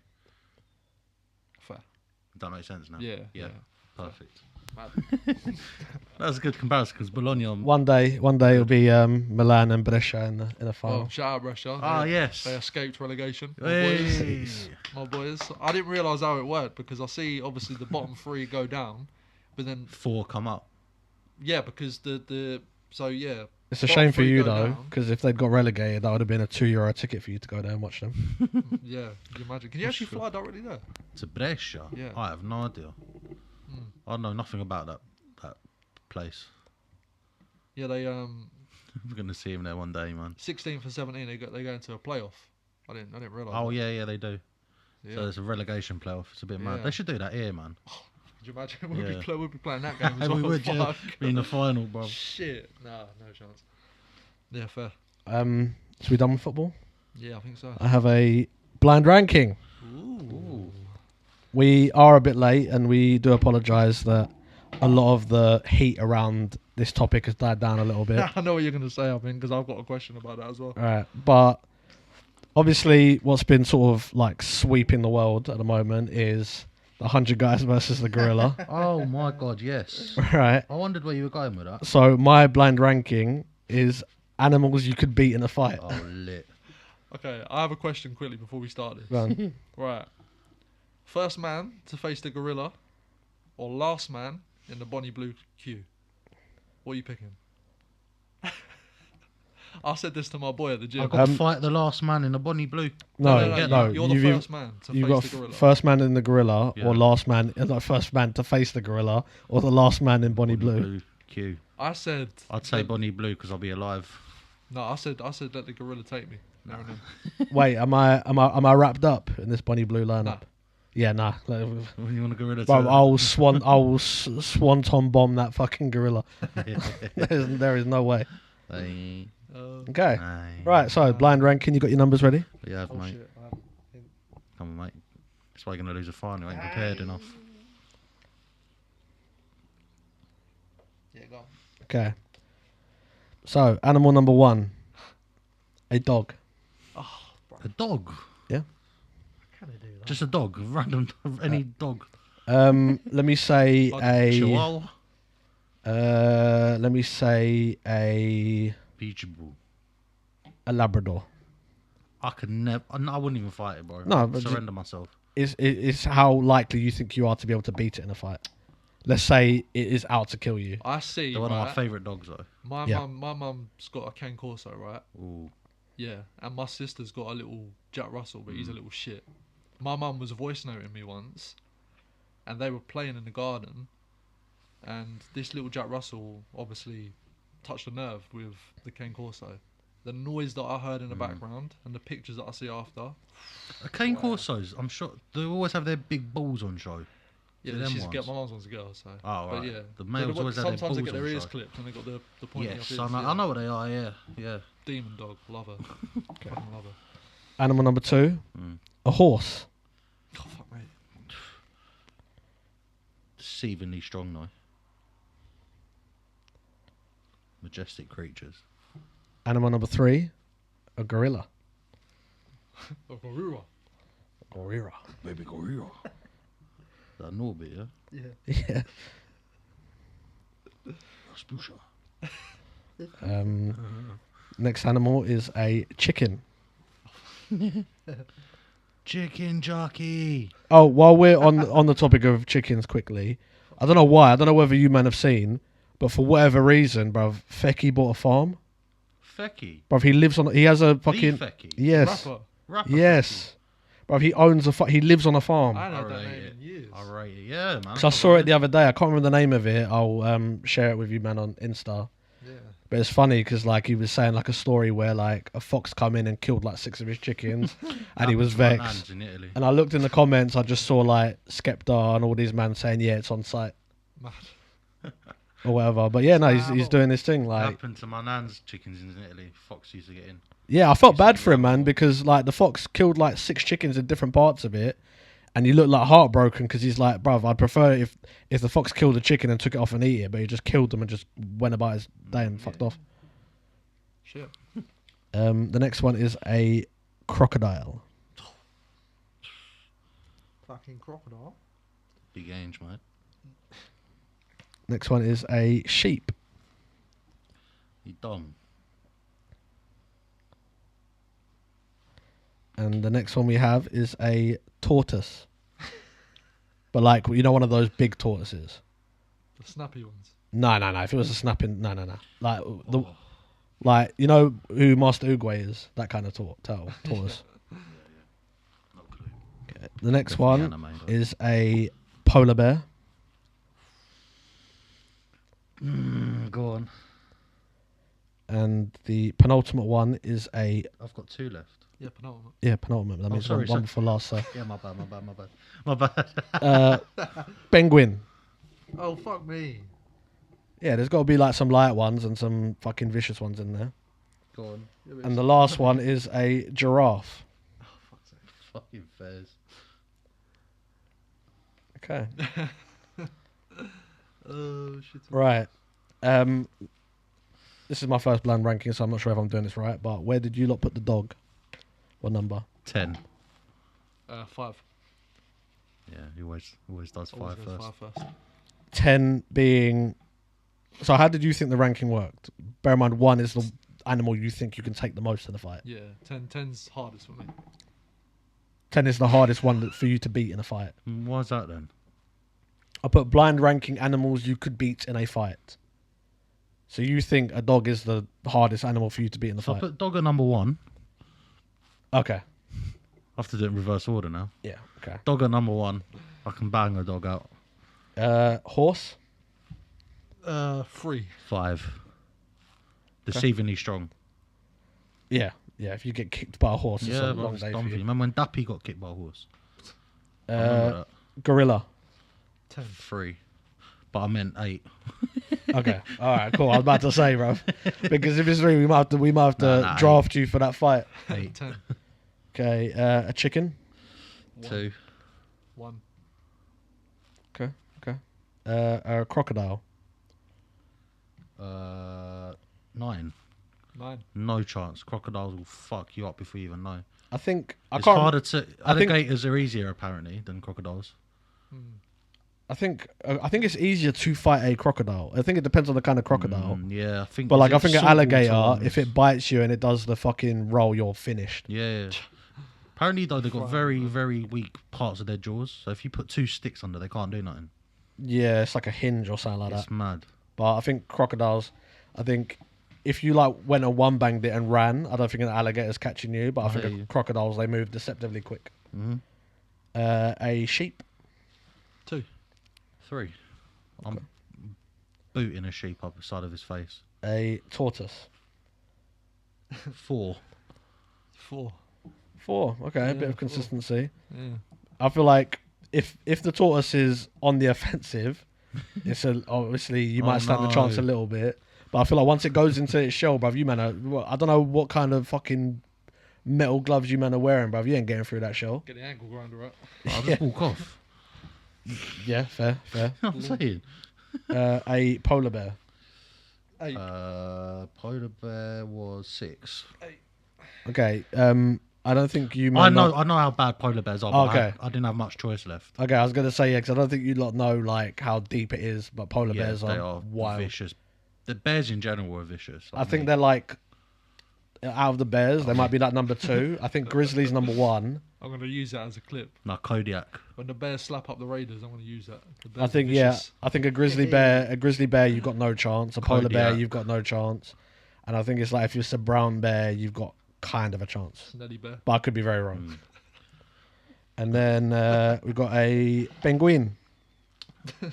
Fair. Does that make sense now? Yeah. Perfect. Mad. That's a good comparison because Bologna. One day it'll be Milan and Brescia in the final. Oh, shout out Brescia. Ah, yes. They escaped relegation. Hey. My boys. I didn't realise how it worked because I see obviously the bottom three go down, but then 4 come up. yeah, because the so yeah. It's a bottom shame for three you go though, down. because if they'd got relegated, that would have been a €2 ticket for you to go there and watch them. Yeah, can you imagine? Can you actually fly directly there? To Brescia? Yeah. I have no idea. I know nothing about that place. Yeah, they I'm gonna see him there one day, man. 16th and 17th they go into a playoff. I didn't realise. Oh that. yeah, they do. Yeah. So it's a relegation playoff. It's a bit mad. Yeah. They should do that here, man. Could you imagine? Yeah. We'd be playing that game as well. We would, yeah. Fuck. Be in the final, bro. Shit. Nah, no chance. Yeah, fair. So we done with football? Yeah, I think so. I have a blind ranking. Ooh. We are a bit late, and we do apologise that a lot of the heat around this topic has died down a little bit. I know what you're going to say, I think, because I've got a question about that as well. Right, but obviously what's been sort of like sweeping the world at the moment is the 100 guys versus the gorilla. Oh my god, yes. Right. I wondered where you were going with that. So my blind ranking is animals you could beat in a fight. Oh, lit. Okay, I have a question quickly before we start this. Go on. Right. First man to face the gorilla or last man in the Bonnie Blue queue? What are you picking? I said this to my boy at the gym. I've got to fight the last man in the Bonnie Blue. No, You're the you've- first man to You've face got the gorilla. first man in the gorilla, Yeah. or last man, like first man to face the gorilla, or the last man in Bonnie Blue. Q. I said. I'd say Bonnie Blue because I'll be alive. No, I said let the gorilla take me. Now and then. Wait, am I wrapped up in this Bonnie Blue lineup? Nah. Yeah, nah. You want to gorilla? Bro, I will swanton bomb that fucking gorilla. there is no way. Okay, right. So blind ranking. You got your numbers ready? Yeah, Oh mate. shit. Come on, mate. That's why you're gonna lose a final. You ain't prepared enough. Yeah, go on. Okay. So animal number 1, a dog. A dog. Yeah. Can I do that? Just a dog. Random. Any dog. Let me say Like a. Chihuahua. Let me say a Beach bull. Labrador. I could never. I wouldn't even fight it, bro. No, I'd but surrender myself. Is how likely you think you are to be able to beat it in a fight. Let's say it is out to kill you. I see. They're one of my right? favourite dogs, though. My Yeah. mum's got a Ken Corso, right? Ooh. Yeah, and my sister's got a little Jack Russell, but he's a little shit. My mum was voice noting me once, and they were playing in the garden, and this little Jack Russell obviously touched a nerve with the Ken Corso. The noise that I heard in the background and the pictures that I see after. Cane Corsos, I'm sure they always have their big balls on show. Yeah, them she's ones? get my mum's one's a girl, so. Oh, But right. yeah, The males always have their sometimes they balls get their on ears show. clipped and they got the pointy Yes, up ears, I know what they are. Yeah, yeah. Demon dog, love her. Fucking love her. Animal number 2, Mm. a horse. Oh fuck mate. Deceivingly strong, though. Majestic creatures. Animal number 3, a gorilla. Oh, gorilla. Gorilla. Baby gorilla. That Norbit, yeah? Yeah. Yeah. Spusha. Next animal is a chicken. Chicken jockey. Oh, while we're on the topic of chickens, quickly, I don't know why. I don't know whether you men have seen, but for whatever reason, bruv, Fecky bought a farm. Fecky. Bruv, he lives on. He has a fucking. The Fecky. Yes. Rapper. Rapper Yes. Bruv, he owns a. He lives on a farm. I Fecky. ain't had that I name rate it. in years. I rate it. Yeah, man. So I saw it the other day. I can't remember the name of it. I'll share it with you, man, on Insta. Yeah. But it's funny because like he was saying like a story where like a fox come in and killed like 6 of his chickens, and he was vexed. Hands in Italy. And I looked in the comments. I just saw like Skepta and all these men saying, "Yeah, it's on site." Mad. Or whatever, but yeah, no, he's doing this thing. Like, Happened to my nan's chickens in Italy. Fox used to get in. yeah, I felt bad for him, man, because like the fox killed like 6 chickens in different parts of it, and he looked like heartbroken because he's like, bruv, I'd prefer if the fox killed a chicken and took it off and ate it, but he just killed them and just went about his day and fucked off. Shit. The next one is a crocodile. Fucking crocodile. Big Ange, mate. Next one is a sheep. He dumb. And the next one we have is a tortoise. But like, you know, one of those big tortoises. The snappy ones. No. If it was a snapping, no. Like like you know who Master Oogway is, that kind of tortoise. No clue. Okay. The next Definitely one anime, though. is a polar bear. Go on. And the penultimate one is a... I've got 2 left. Yeah, penultimate. Yeah, penultimate. That means sorry, one before last, so... Yeah, my bad. Penguin. Oh, fuck me. Yeah, there's got to be like some light ones and some fucking vicious ones in there. Go on. And the last one is a giraffe. Fucking fairs. Okay. Oh, shit. Right. This is my first blind ranking, so I'm not sure if I'm doing this right, but where did you lot put the dog? What number? 10. 5. Yeah, he always does 5 Always goes first. 5 first. 10 being... So how did you think the ranking worked? Bear in mind, 1 is the animal you think you can take the most in the fight. Yeah, 10's hardest for me. 10 is the hardest one for you to beat in a fight. Why's that then? I put blind ranking animals you could beat in a fight. So you think a dog is the hardest animal for you to beat in the So I fight? put dog at number 1. Okay. I have to do it in reverse order now. Yeah, okay. Dog at number 1. I can bang a dog out. Horse? 3. 5. Deceivingly strong. Yeah. Yeah, if you get kicked by a horse, it's Yeah, a but long it's day dumb for for you. you. Remember when Dappy got kicked by a horse? I remember that. Gorilla. 10. 3. But I meant 8. Okay. All right. Cool. I was about to say, bro, because if it's 3, we might have to Nah, draft you for that fight. 8. 10. Okay. A chicken. 2. 1. Okay. Okay. A crocodile. 9. 9. No chance. Crocodiles will fuck you up before you even know. I think I It's can't. harder to. I think- Alligators are easier apparently than crocodiles. I think it's easier to fight a crocodile. I think it depends on the kind of crocodile. Yeah, I think. But like, I think an saltwater alligator, ones- if it bites you and it does the fucking roll, you're finished. Yeah. Apparently though, they've got very very weak parts of their jaws. So if you put 2 sticks under, they can't do nothing. Yeah, it's like a hinge or something like It's that. mad. But I think crocodiles. I think if you like went and one banged it and ran, I don't think an alligator's catching you. But I hear think you. crocodiles, they move deceptively quick. Mm-hmm. A sheep. 2. 3. I'm booting a sheep up the side of his face. A tortoise. 4. 4. 4. Okay, a Yeah, bit of 4. consistency. Yeah. I feel like if the tortoise is on the offensive, obviously you might stand a chance a no. little bit. But I feel like once it goes into its shell, bruv, you man are, I don't know what kind of fucking metal gloves you man are wearing, bruv. You ain't getting through that shell. Get the ankle grinder up. I'll just walk off. Yeah, fair. I'm saying. A polar bear. 8. Polar bear was 6. Okay. I don't think you. I man know lot- how bad polar bears are. But Okay. I didn't have much choice left. Okay, I was gonna say yeah, because I don't think you lot know like how deep it is, but polar Yeah, bears they are are wild. vicious. The bears in general are vicious. I think they're like out of the bears, they might be like number 2. I think grizzly's number 1. I'm going to use that as a clip. no Kodiak. When the Bears slap up the Raiders, I'm going to use that. The Bears I are think vicious. I think a grizzly bear, you've got no chance. A polar bear, Kodiak. you've got no chance. And I think it's like if you're a brown bear, you've got kind of a chance. Snelly Bear. But I could be very wrong. And then we've got a penguin.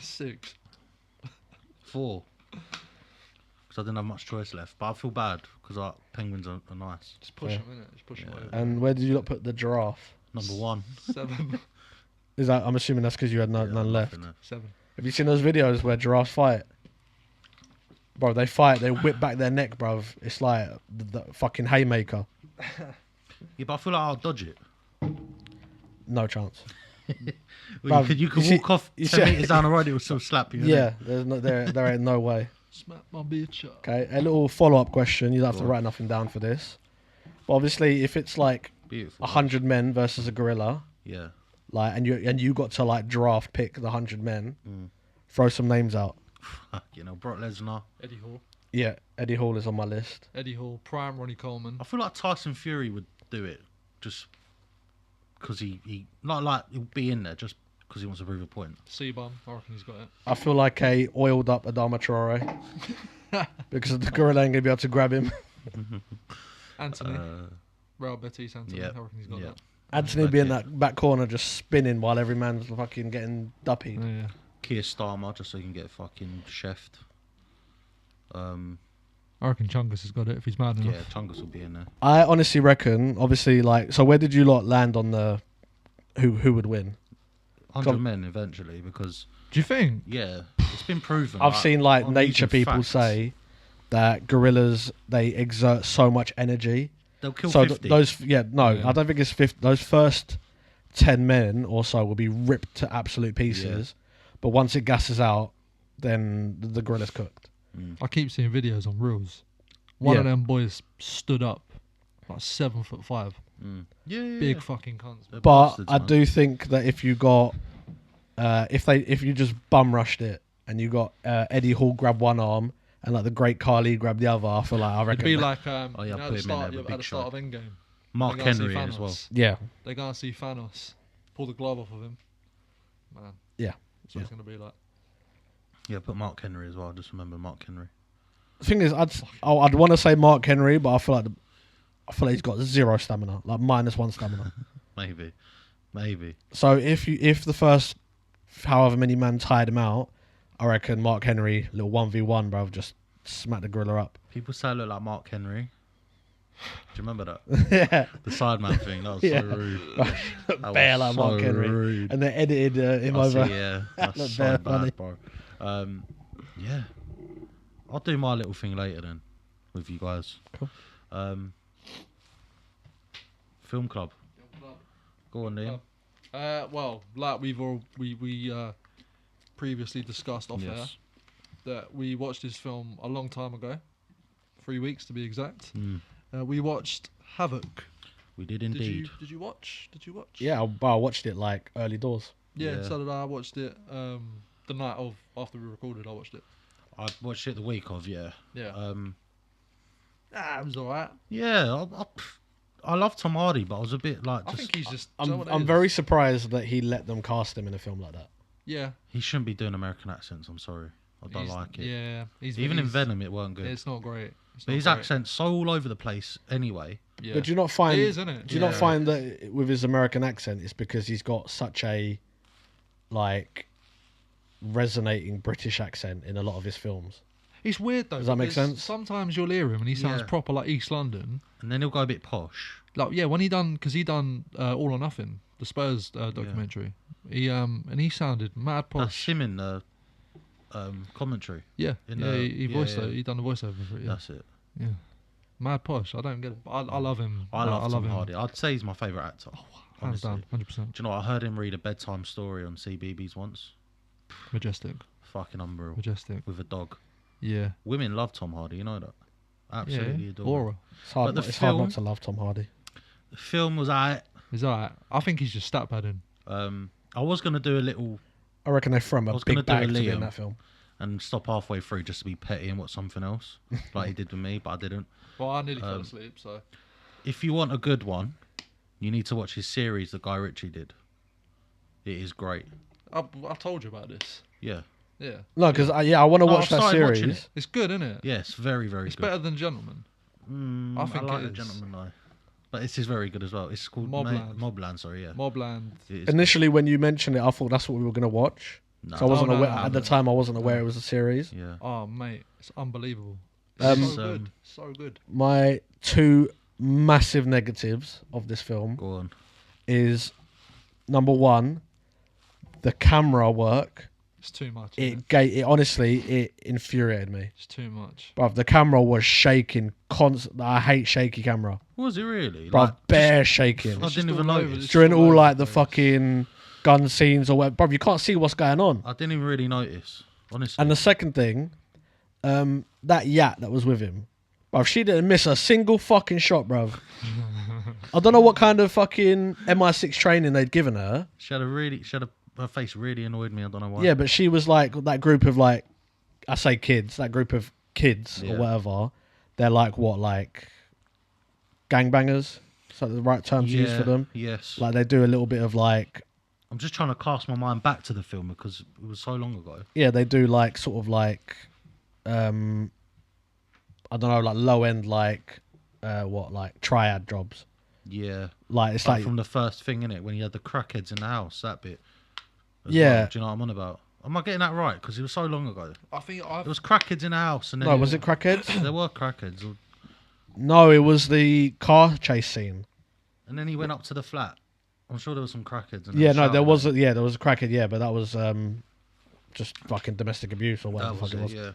6. 4. Because I didn't have much choice left. But I feel bad because penguins are nice. Just push Yeah. them, innit? Just push them over. And where did you lot put the giraffe? Number 1. 7. Is that? I'm assuming that's because you had none left. Nothing there. 7. Have you seen those videos where giraffes fight? Bro, they fight. They whip back their neck, bro. It's like the fucking haymaker. Yeah, but I feel like I'll dodge it. No chance. Well, Bruv, you could you see- walk off you 10 see- meters down the road, it will still slap you. innit? Yeah, there ain't no way. Smack my bitch up. Okay, a little follow-up question. You don't have to Go on. write nothing down for this. But obviously, if it's like Beautiful. 100 men versus a gorilla, Yeah. like, and you got to like draft pick the 100 men, throw some names out. You know, Brock Lesnar. Eddie Hall. Yeah, Eddie Hall is on my list. Eddie Hall. Prime Ronnie Coleman. I feel like Tyson Fury would do it just because he not like he'll be in there just because he wants to prove a point. C-Bum. I reckon he's got it. I feel like a oiled up Adama Traore because the gorilla ain't gonna be able to grab him. Anthony. Uh, Real Betis Anthony. yeah, I reckon he's got yeah. that. Anthony Back be in it. that back corner just spinning while every man's fucking getting duppied. Yeah. Keir Starmer, just so he can get fucking chefed. I reckon Chungus has got it if he's mad enough. Yeah, Chungus will be in there. I honestly reckon, obviously, like, so where did you lot land on the who would win? 100 Come- men eventually, because Do you think? yeah, it's been proven. I've seen like I'm nature using people facts. say that gorillas they exert so much energy. They'll kill So 50. yeah, Yeah. I don't think it's 50. Those first 10 men or so will be ripped to absolute pieces, but once it gasses out, then the gorilla's cooked. Mm. I keep seeing videos on reels. One Yeah. of them boys stood up, like 7'5", Mm. Yeah, big yeah. fucking cunts. They're But bastards, I man. do think that if you got, if you just bum rushed it and you got Eddie Hall grab one arm and like the Great Khali grab the other, I feel like I It'd reckon. be like Oh, yeah, you know, put at him the in start, there with at Big the start of Show. Endgame. Mark They go and see Henry as Thanos. well. yeah, They go and see Thanos, pull the glove off of him. Man. Yeah. That's what it's gonna be like. Yeah, put Mark Henry as well. Just remember Mark Henry. the thing is, I'd want to say Mark Henry, but I feel like he's got zero stamina, like -1 stamina. Maybe. So if the first however many men tied him out, I reckon Mark Henry, little 1v1, bro, just smack the gorilla up. People say I look like Mark Henry. Do you remember that? Yeah, The sideman thing. That was Yeah. so rude. That bare was like Mark so Henry, rude. and they edited him I see, over. yeah, that's Looked so bare bad, funny. bro. Yeah, I'll do my little thing later then with you guys. Cool. Film club. Go on, Liam. Well, like we previously discussed off air, Yes. that we watched this film a long time ago, 3 weeks to be exact. Mm, We watched Havoc. we did Did indeed. you watch? Did you watch? Yeah, I watched it like early doors. Yeah, Yeah. so did I. I watched it the night of after we recorded. I watched it. I watched it the week of. Yeah. Yeah. It was alright. Yeah. I love Tom Hardy, but I was a bit like, I just, think he's just. do you know I'm what it I'm is? very surprised that he let them cast him in a film like that. Yeah. he shouldn't be doing American accents. I'm sorry, I don't he's- like it. Yeah. Even in Venom, it weren't good. It's not great. It's But not his great. accent's so all over the place anyway. Yeah. But do you not find? It is, isn't it? Do you not Yeah. find that with his American accent, it's because he's got such a like resonating British accent in a lot of his films? It's weird though. Does that make because sense? Sometimes you'll hear him and he sounds Yeah. proper like East London. And then he'll go a bit posh. Like yeah, when he done All or Nothing, the Spurs documentary. He and he sounded mad That's posh. him in the commentary. Yeah, in yeah. the- He yeah, voiced yeah. He done the voiceover for it. Yeah, That's it. yeah. Mad posh. I don't get it. But I love him. I love Tom him. Hardy. I'd say he's my favourite actor. Hands honestly. down, 100%. Do you know what? I heard him read a bedtime story on CBeebies once. Majestic, Fucking unreal. majestic. With a dog. Yeah, Women love Tom Hardy, you know that? Absolutely yeah. adore him. Aura. It's hard. But the It's hard film- not to love Tom Hardy. The film was alright. He's alright. I think he's just stat padding. I was going to do a little I reckon they throw him I a was gonna big do a bag to be in Liam. that film. and stop halfway through just to be petty and watch something else. Like he did with me, but I didn't. Well, I nearly fell asleep, so. If you want a good one, you need to watch his series that Guy Ritchie did. It is great. I told you about this. Yeah. Yeah. No, because I want to No, watch I've that started watching series. it. It's good, isn't it? Yes, very, very It's good. better than Gentleman. I think I like it The is. Gentleman though. But this is very good as well. It's called Mobland. Mobland, sorry, yeah. Mobland. It is Initially, when you mentioned it, I thought that's what we were going to watch. good. So I wasn't no, aware no, at no. the time. I wasn't aware it was a series. Yeah. Oh, mate. It's unbelievable. Um, so good. So good. My two massive negatives of this film Go on. Mm. is number one, the camera work. It's too much. Isn't It honestly it infuriated me. It's too much. Bruv, the camera was shaking constant. I hate shaky camera. Was it really? Bruv, Like, bare shaking. I It's didn't just even all over- notice. it's During all all over like the place. fucking gun scenes or whatever. Bruv, you can't see what's going on. I didn't even really notice. Honestly. And the second thing, that yacht that was with him, bruv, she didn't miss a single fucking shot, bruv. I don't know what kind of fucking MI6 training they'd given her. Her face really annoyed me. I don't know why. Yeah, but she was like that group of like, I say kids, that group of kids Yeah. or whatever. They're like what, like gangbangers? Is that the right term to use for them? Yes. Like they do a little bit of like, I'm just trying to cast my mind back to the film because it was so long ago. yeah, they do like sort of like, I don't know, like low end like, like triad jobs. Yeah. Like it's Like like from the first thing, innit? When you had the crackheads in the house, that bit. as Yeah. well. Do you know what I'm on about? Am I getting that right? Because it was so long ago. I think There was crackheads in the house, and then no, was it crackheads? there were crackheads, No, it was the car chase scene. and then he went up to the flat. I'm sure there was some crackheads. And Yeah, they no, were there was shouting there was a crackhead. Yeah, but that was just fucking domestic abuse or at whatever him. the fuck it was. Yeah.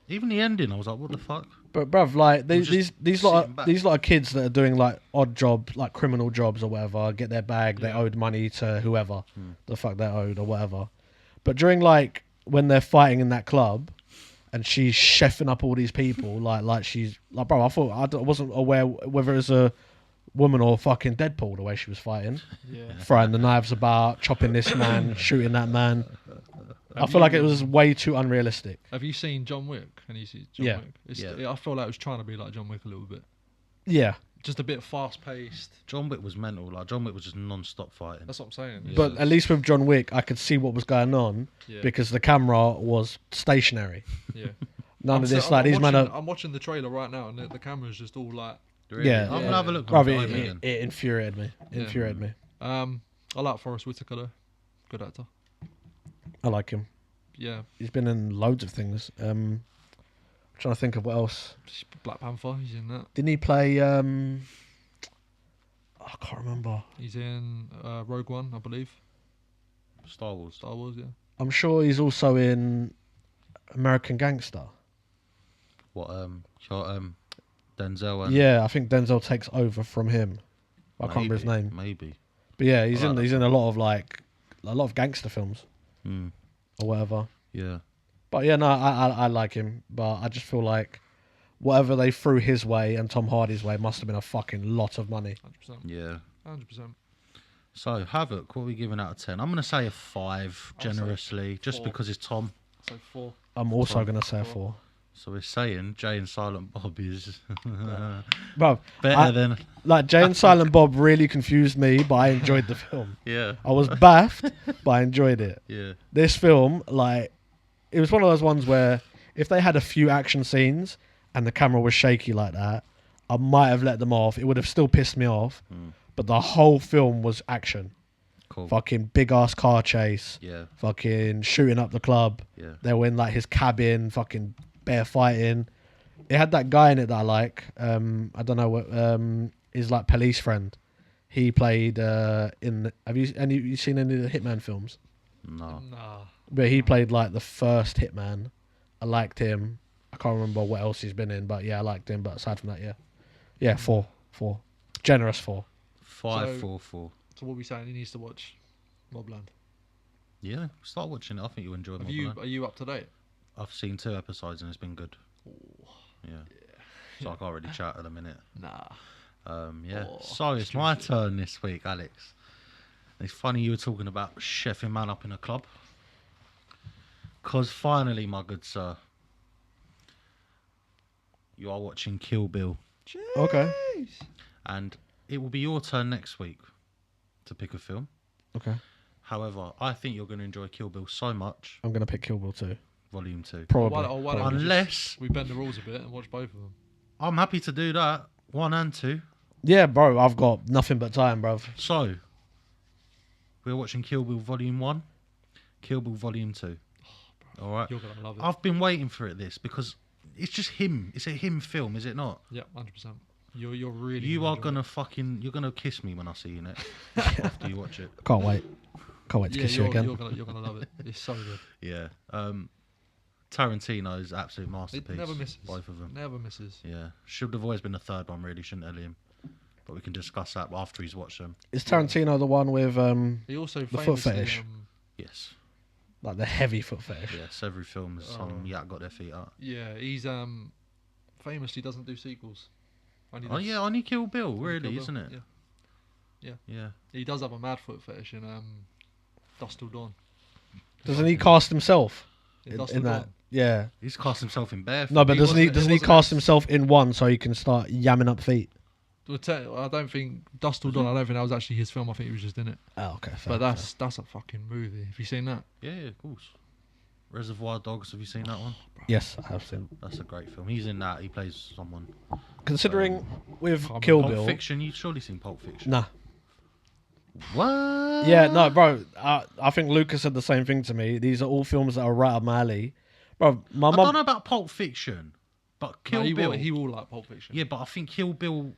Even the ending, I was like, what the fuck? But bruv, like was these just lot sitting back. these lot of kids that are doing like odd jobs, like criminal jobs or whatever, get their bag, they Yeah. owed money to whoever Hmm. the fuck they owed or whatever. But during like when they're fighting in that club, and she's chefing up all these people, like she's like, bro, I wasn't aware whether it was a woman or fucking Deadpool the way she was fighting, Yeah. throwing the knives about, chopping this man, shooting that man. I Have feel like you- it was way too unrealistic. Have you seen John Wick? Can you see John Yeah. Wick? Yeah. I feel like it was trying to be like John Wick a little bit. Yeah, Just a bit fast paced. John Wick was mental. Like John Wick was just non-stop fighting. That's what I'm saying. Yeah. but at least with John Wick, I could see what was going on Yeah. because the camera was stationary. Yeah. None of this, I'm like these men watching, are. I'm watching the trailer right now, and the camera's just all like. Really? Yeah. I'm Yeah. gonna have a look. Bruv, on it, time it, again. it infuriated me. Yeah. Infuriated me. I like Forrest Whitaker though. Good actor. I like him. Yeah. He's been in loads of things. I'm trying to think of what else. Black Panther. He's in that. Didn't he play? I can't remember. He's in Rogue One, I believe. Star Wars. Star Wars. Yeah. I'm sure he's also in American Gangster. What? Denzel. And Yeah, I think Denzel takes over from him. I can't remember his Maybe, name. Maybe. But yeah, he's I like in that he's in a lot of gangster films Mm. or whatever. Yeah. But yeah, no, I like him. But I just feel like whatever they threw his way and Tom Hardy's way must have been a fucking lot of money. 100%. Yeah. 100%. So Havoc, what are we giving out of 10? I'm gonna say a 5 I'll say generously, just 4. because it's Tom. So 4. I'm also Tom. gonna say a 4. Four. So we're saying Jay and Silent Bob is Bro, better than like Jay and Silent Bob really confused me, but I enjoyed the film. yeah, I was baffed, but I enjoyed it. yeah, This film, like, it was one of those ones where if they had a few action scenes and the camera was shaky like that, I might have let them off. It would have still pissed me off, but the whole film was action. cool. Fucking big ass car chase, Yeah, fucking shooting up the club. yeah. They were in like his cabin, fucking bear fighting. It had that guy in it that I like. I don't know what his like police friend. He played in. You seen any of the Hitman films? No, Nah. But he played like the first Hitman. I liked him. I can't remember what else he's been in, but yeah, I liked him. But aside from that, yeah, 4, generous 4. 5, So- 4, 4. So what are we saying? He needs to watch Mobland. Yeah, start watching it. I think you'll enjoy it. Are you up to date? I've seen 2 episodes and it's been good. Yeah. So I can't really chat at a minute. Nah. Yeah. Oh, So it's my turn this week, Alex. It's funny you were talking about chefing man up in a club. Because finally, my good sir, you are watching Kill Bill. Okay. And it will be your turn next week to pick a film. Okay. However, I think you're going to enjoy Kill Bill so much. I'm gonna pick Kill Bill 2. Volume 2. Probably. Why don't we Unless we bend the rules a bit and watch both of them? I'm happy to do that. 1 and 2. Yeah, bro. I've got nothing but time, bro. So, we're watching Kill Bill Volume 1, Kill Bill Volume 2. Alright? You're gonna love it. I've been waiting for it, this, because it's just him. It's a him film, is it not? Yeah, 100%. You're really. You are enjoy gonna it. fucking, you're gonna kiss me when I see you next after you watch it. Can't wait. Can't wait to Yeah, kiss you again. You're gonna love it. It's so good. Yeah. Tarantino's absolute It masterpiece. never misses. Both of them. Never misses. Yeah. Should have always been the third one, really, shouldn't Elliam? But we can discuss that after he's watched them. Is Tarantino the one with He also The foot famously, fetish. Yes. like the heavy foot fetish? Yes. Every film is some Oh. yak got their feet up. Yeah, he's famously doesn't do sequels. Only Oh does- yeah, only Kill Bill, only really, Kill Bill, isn't it? Yeah. Yeah. He does have a mad foot fetish in Dust Till Dawn. Doesn't he cast himself In Dust in Till that? Dawn. Yeah. He's cast himself in bare. No, but He doesn't he? wasn't- Doesn't it he wasn't cast as- himself in one so he can start yamming up feet? Well, I don't think Dust Till Dawn. I don't think that was actually his film. I think he was just in it. Oh, okay. But that's a fucking movie. Have you seen that? Yeah, of course. Reservoir Dogs. Have you seen that one? Yes, I have seen. That's a great film. He's in that. He plays someone. Considering with Can't Kill remember. Pulp Bill, Fiction. You've surely seen Pulp Fiction. nah. What? Yeah, no, bro. I think Lucas said the same thing to me. These are all films that are right up my alley, bro. My I don't mum. know about Pulp Fiction, but Kill No, Bill. he will like Pulp Fiction. Yeah, but I think Kill Bill.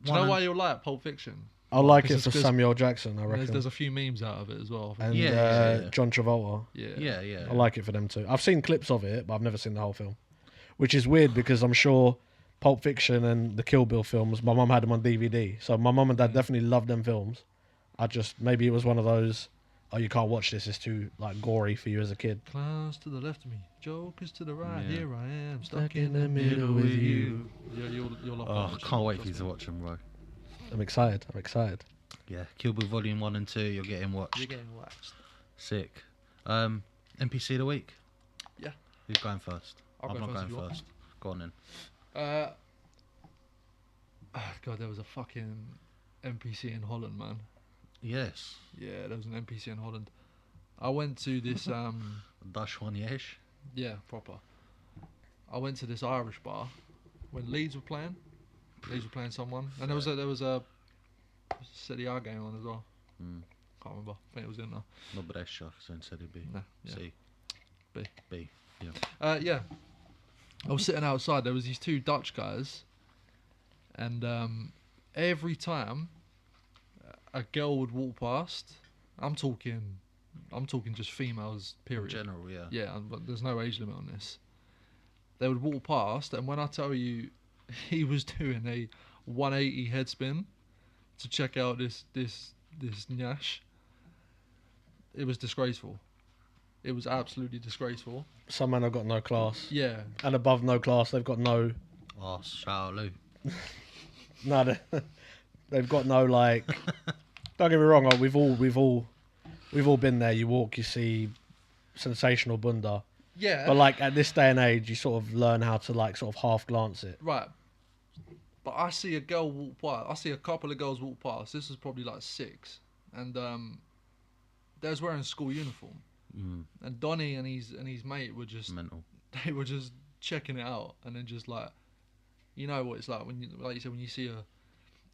Do you know why you'll like Pulp Fiction? I like it Because for it's- Samuel Jackson. I reckon. There's a few memes out of it as well. I And think. Yeah. John Travolta. Yeah. Yeah. I like it for them too. I've seen clips of it, but I've never seen the whole film, which is weird because I'm sure Pulp Fiction and the Kill Bill films, my mum had them on DVD, so my mum and dad definitely loved them films. Maybe it was one of those, oh, you can't watch this; it's too like gory for you as a kid. Clowns to the left of me, jokers to the right. Yeah. Here I am, stuck in the middle with you. Yeah, you'll love Oh, that. I can't wait for you to watch them, bro. I'm excited. Yeah, Kill Bill Volume 1 and 2, you're getting watched. You're getting watched. Sick. NPC of the week? Yeah. Who's going first? I'll I'm go not first if you going want. first. Go on then. God, there was a fucking NPC in Holland, man. Yes. Yeah, there was an NPC in Holland. I went to this, Dutch one, yes. yeah, proper. I went to this Irish bar when Leeds were playing. Leeds were playing someone, and there was a City A game on as well. Mm. Can't remember. I think it was in there. No Brescia, sen Serie B. No, yeah. C. B. B. Yeah. Yeah. I was sitting outside. There was these two Dutch guys, and every time a girl would walk past, I'm talking just females. In Period. general, yeah. Yeah, but there's no age limit on this. They would walk past, and when I tell you, he was doing a 180 head spin to check out this Nyash. It was disgraceful. It was absolutely disgraceful. Some men have got no class, Yeah, and above no class, they've got no. Oh, shout out Lou. No, they've got no like. Don't get me wrong. Like, we've all been there. You walk, you see sensational bunda, yeah. but like at this day and age, you sort of learn how to like sort of half glance it. Right. But I see a girl walk past. I see a couple of girls walk past. This was probably like 6, and they was wearing school uniform. Mm, And Donny and his mate were just mental. they were just checking it out, and then just like, you know what it's like when you, like you said, when you see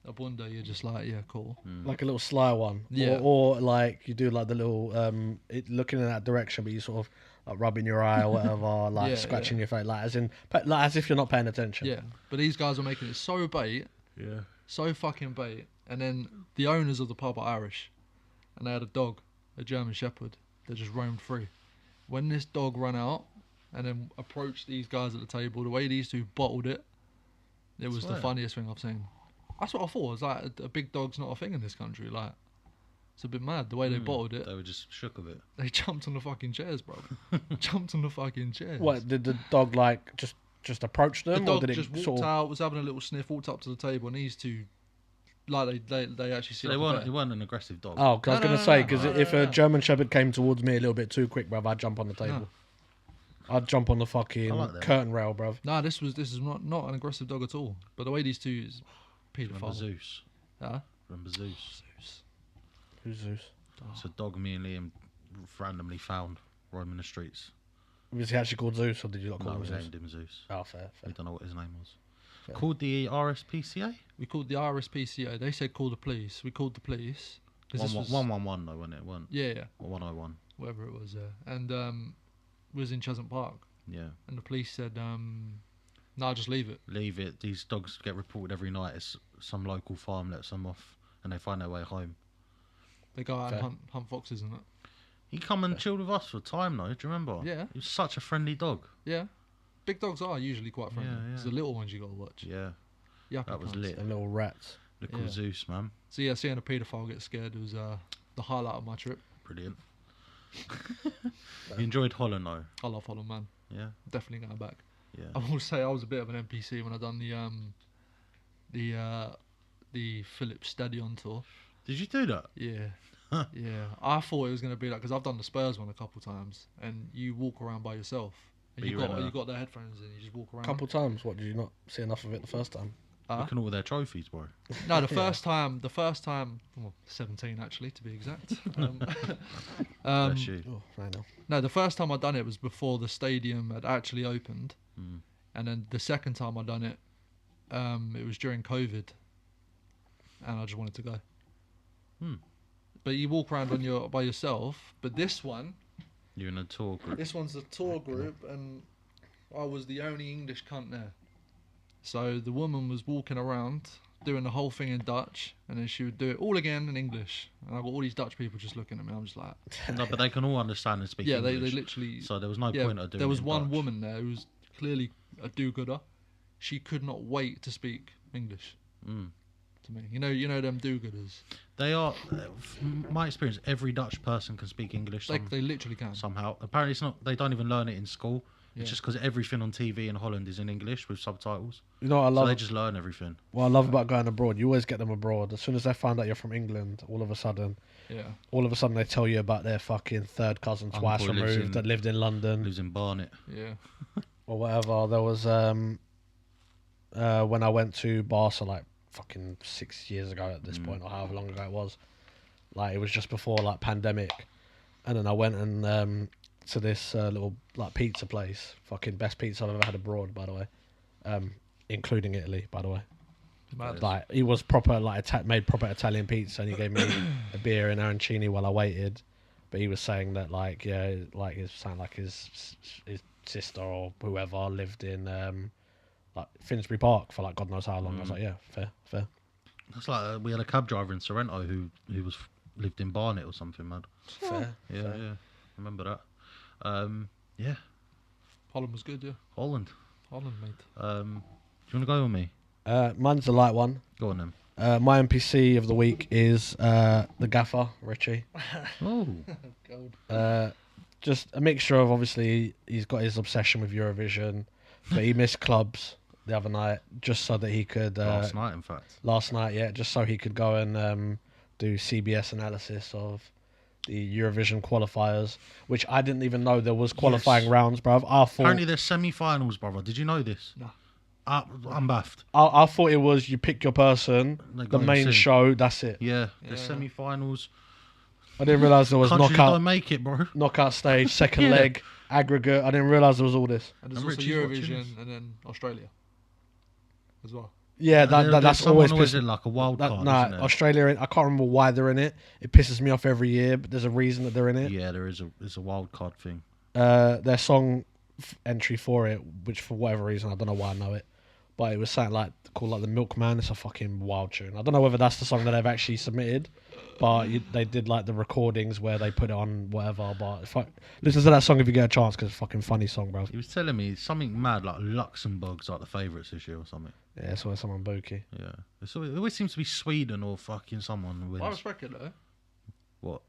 a bunda, you're just like, yeah, cool. Mm. Like a little sly one, Yeah. or like you do like the little looking in that direction, but you sort of like rubbing your eye or whatever, like Yeah, scratching your face, like as if you're not paying attention. Yeah, but these guys were making it so bait, Yeah. so fucking bait. And then the owners of the pub are Irish, and they had a dog, a German Shepherd, that just roamed free. When this dog ran out and then approached these guys at the table, the way these two bottled it, it was the Swear. funniest thing I've seen. That's what I thought. It was like a big dog's not a thing in this country. Like, it's a bit mad the way they bottled it. They were just shook of it. They jumped on the fucking chairs, bro. Jumped on the fucking chairs. What did the dog like? Just approach The them, dog or did it just walked sort of? out, was having a little sniff, walked up to the table, and these two, like they actually see. So they like a weren't. They bear. weren't an aggressive dog. Oh, 'cause I was No, gonna no, say no, because no, if no, a no. German Shepherd came towards me a little bit too quick, bruv, I'd jump on the table. I'd jump on the fucking I like them. curtain rail, bruv. No, this is not an aggressive dog at all. But the way these two is Remember paedophile. Zeus? Huh? Remember Zeus? Who's Zeus? It's a dog me and Liam randomly found roaming the streets. Was he actually called Zeus, or did you not call No, him we Zeus? named him Zeus. Oh, fair. We don't know what his name was. Fair. Called the RSPCA? We called the RSPCA. They said call the police. We called the police. 'Cause this was, 111 though, wasn't it? Wasn't yeah, or 101? whatever it was. And we was in Cheshunt Park, Yeah. and the police said, "No, just leave it." Leave it. These dogs get reported every night. It's some local farm lets them off, and they find their way home. They go out Fair. and hunt foxes and that. He come and chilled with us for a time though. Do you remember? Yeah. He was such a friendly dog. Yeah, big dogs are usually quite friendly. Yeah, yeah. It's the little ones you gotta watch. Yeah. Yuppie That was cunts. lit. And little rats. Little Yeah. Zeus, man. So yeah, seeing a paedophile get scared was the highlight of my trip. Brilliant. You enjoyed Holland though. I love Holland, man. Yeah. Definitely going back. Yeah. I will say I was a bit of an NPC when I done the Philips Stadion tour. Did you do that? Yeah, yeah. I thought it was gonna be like, because I've done the Spurs one a couple times, and you walk around by yourself, and But you you're got in a- you got the headphones and you just walk around. Couple times. What, did you not see enough of it the first time? Huh? Looking at all their trophies, bro. No, the first time, well, 17 actually to be exact. Bless you. Oh, right now. No, the first time I done it was before the stadium had actually opened, Mm. and then the second time I done it, it was during COVID, and I just wanted to go. Hmm. But you walk around by yourself. But this one, You're in a tour group. this one's a tour group, and I was the only English cunt there. So the woman was walking around doing the whole thing in Dutch, and then she would do it all again in English. And I got all these Dutch people just looking at me. I'm just like, No, but they can all understand and speak yeah, English. they literally. So there was no Yeah, point of doing there was it in one Dutch. woman there who was clearly a do-gooder. She could not wait to speak English Mm. to me. You know them do-gooders. They are, from my experience, every Dutch person can speak English They literally can. somehow. Apparently, it's not. They don't even learn it in school. Yeah. It's just because everything on TV in Holland is in English with subtitles. You know what I So love? they just learn everything. What I love about going abroad, you always get them abroad. As soon as they find out you're from England, all of a sudden they tell you about their fucking third cousin twice Uncle lives removed in- that lived in London Lives in Barnet. Yeah. or whatever. There was when I went to Barca like fucking 6 years ago at this point, or however long ago it was. Like it was just before like pandemic, and then I went and to this little like pizza place, fucking best pizza I've ever had abroad, by the way, including Italy, by the way. Mad. Like he was proper like made proper Italian pizza, and he gave me a beer and arancini while I waited. But he was saying that like it sounded like his sister or whoever lived in like Finsbury Park for like God knows how long. I was like, yeah, fair. That's like we had a cab driver in Sorrento who lived in Barnet or something, man. Fair. Yeah, yeah. Remember that. Yeah, Holland was good, yeah. Holland. Holland, mate. Do you want to go with me? Mine's a light one. Go on then. My NPC of the week is the gaffer, Richie. Oh, Gold. Just a mixture of obviously he's got his obsession with Eurovision, but he missed clubs the other night just so that he could last night, in fact. last night, yeah, just so he could go and do CBS analysis of the Eurovision qualifiers, which I didn't even know there was qualifying Yes. rounds, bruv. I thought Apparently, there's semi-finals, brother. Did you know this? No. I'm baffed. I thought it was you pick your person, They the go and main sing. show, that's it. Yeah, there's Yeah. semi-finals. I didn't realise there was Countries knockout don't make it, bro. knockout stage, second Yeah. leg, aggregate. I didn't realise there was all this. And there's And also Richie's watching Eurovision this. and then Australia as well. Yeah, that's always always pissed. in like a wild card, Nah, isn't it? Australia. I can't remember why they're in it. It pisses me off every year, but there's a reason that they're in it. Yeah, it's a wild card thing. Their song entry for it, which for whatever reason I don't know why I know it, but it was something like called like the Milkman. It's a fucking wild tune. I don't know whether that's the song that they've actually submitted, but they did like the recordings where they put it on whatever. But listen to that song if you get a chance, because it's a fucking funny song, bro. He was telling me something mad like Luxembourg's like the favourites this year or something. Yeah, it's always someone booky. Yeah, it always seems to be Sweden or fucking someone who I wins. respect it though. What?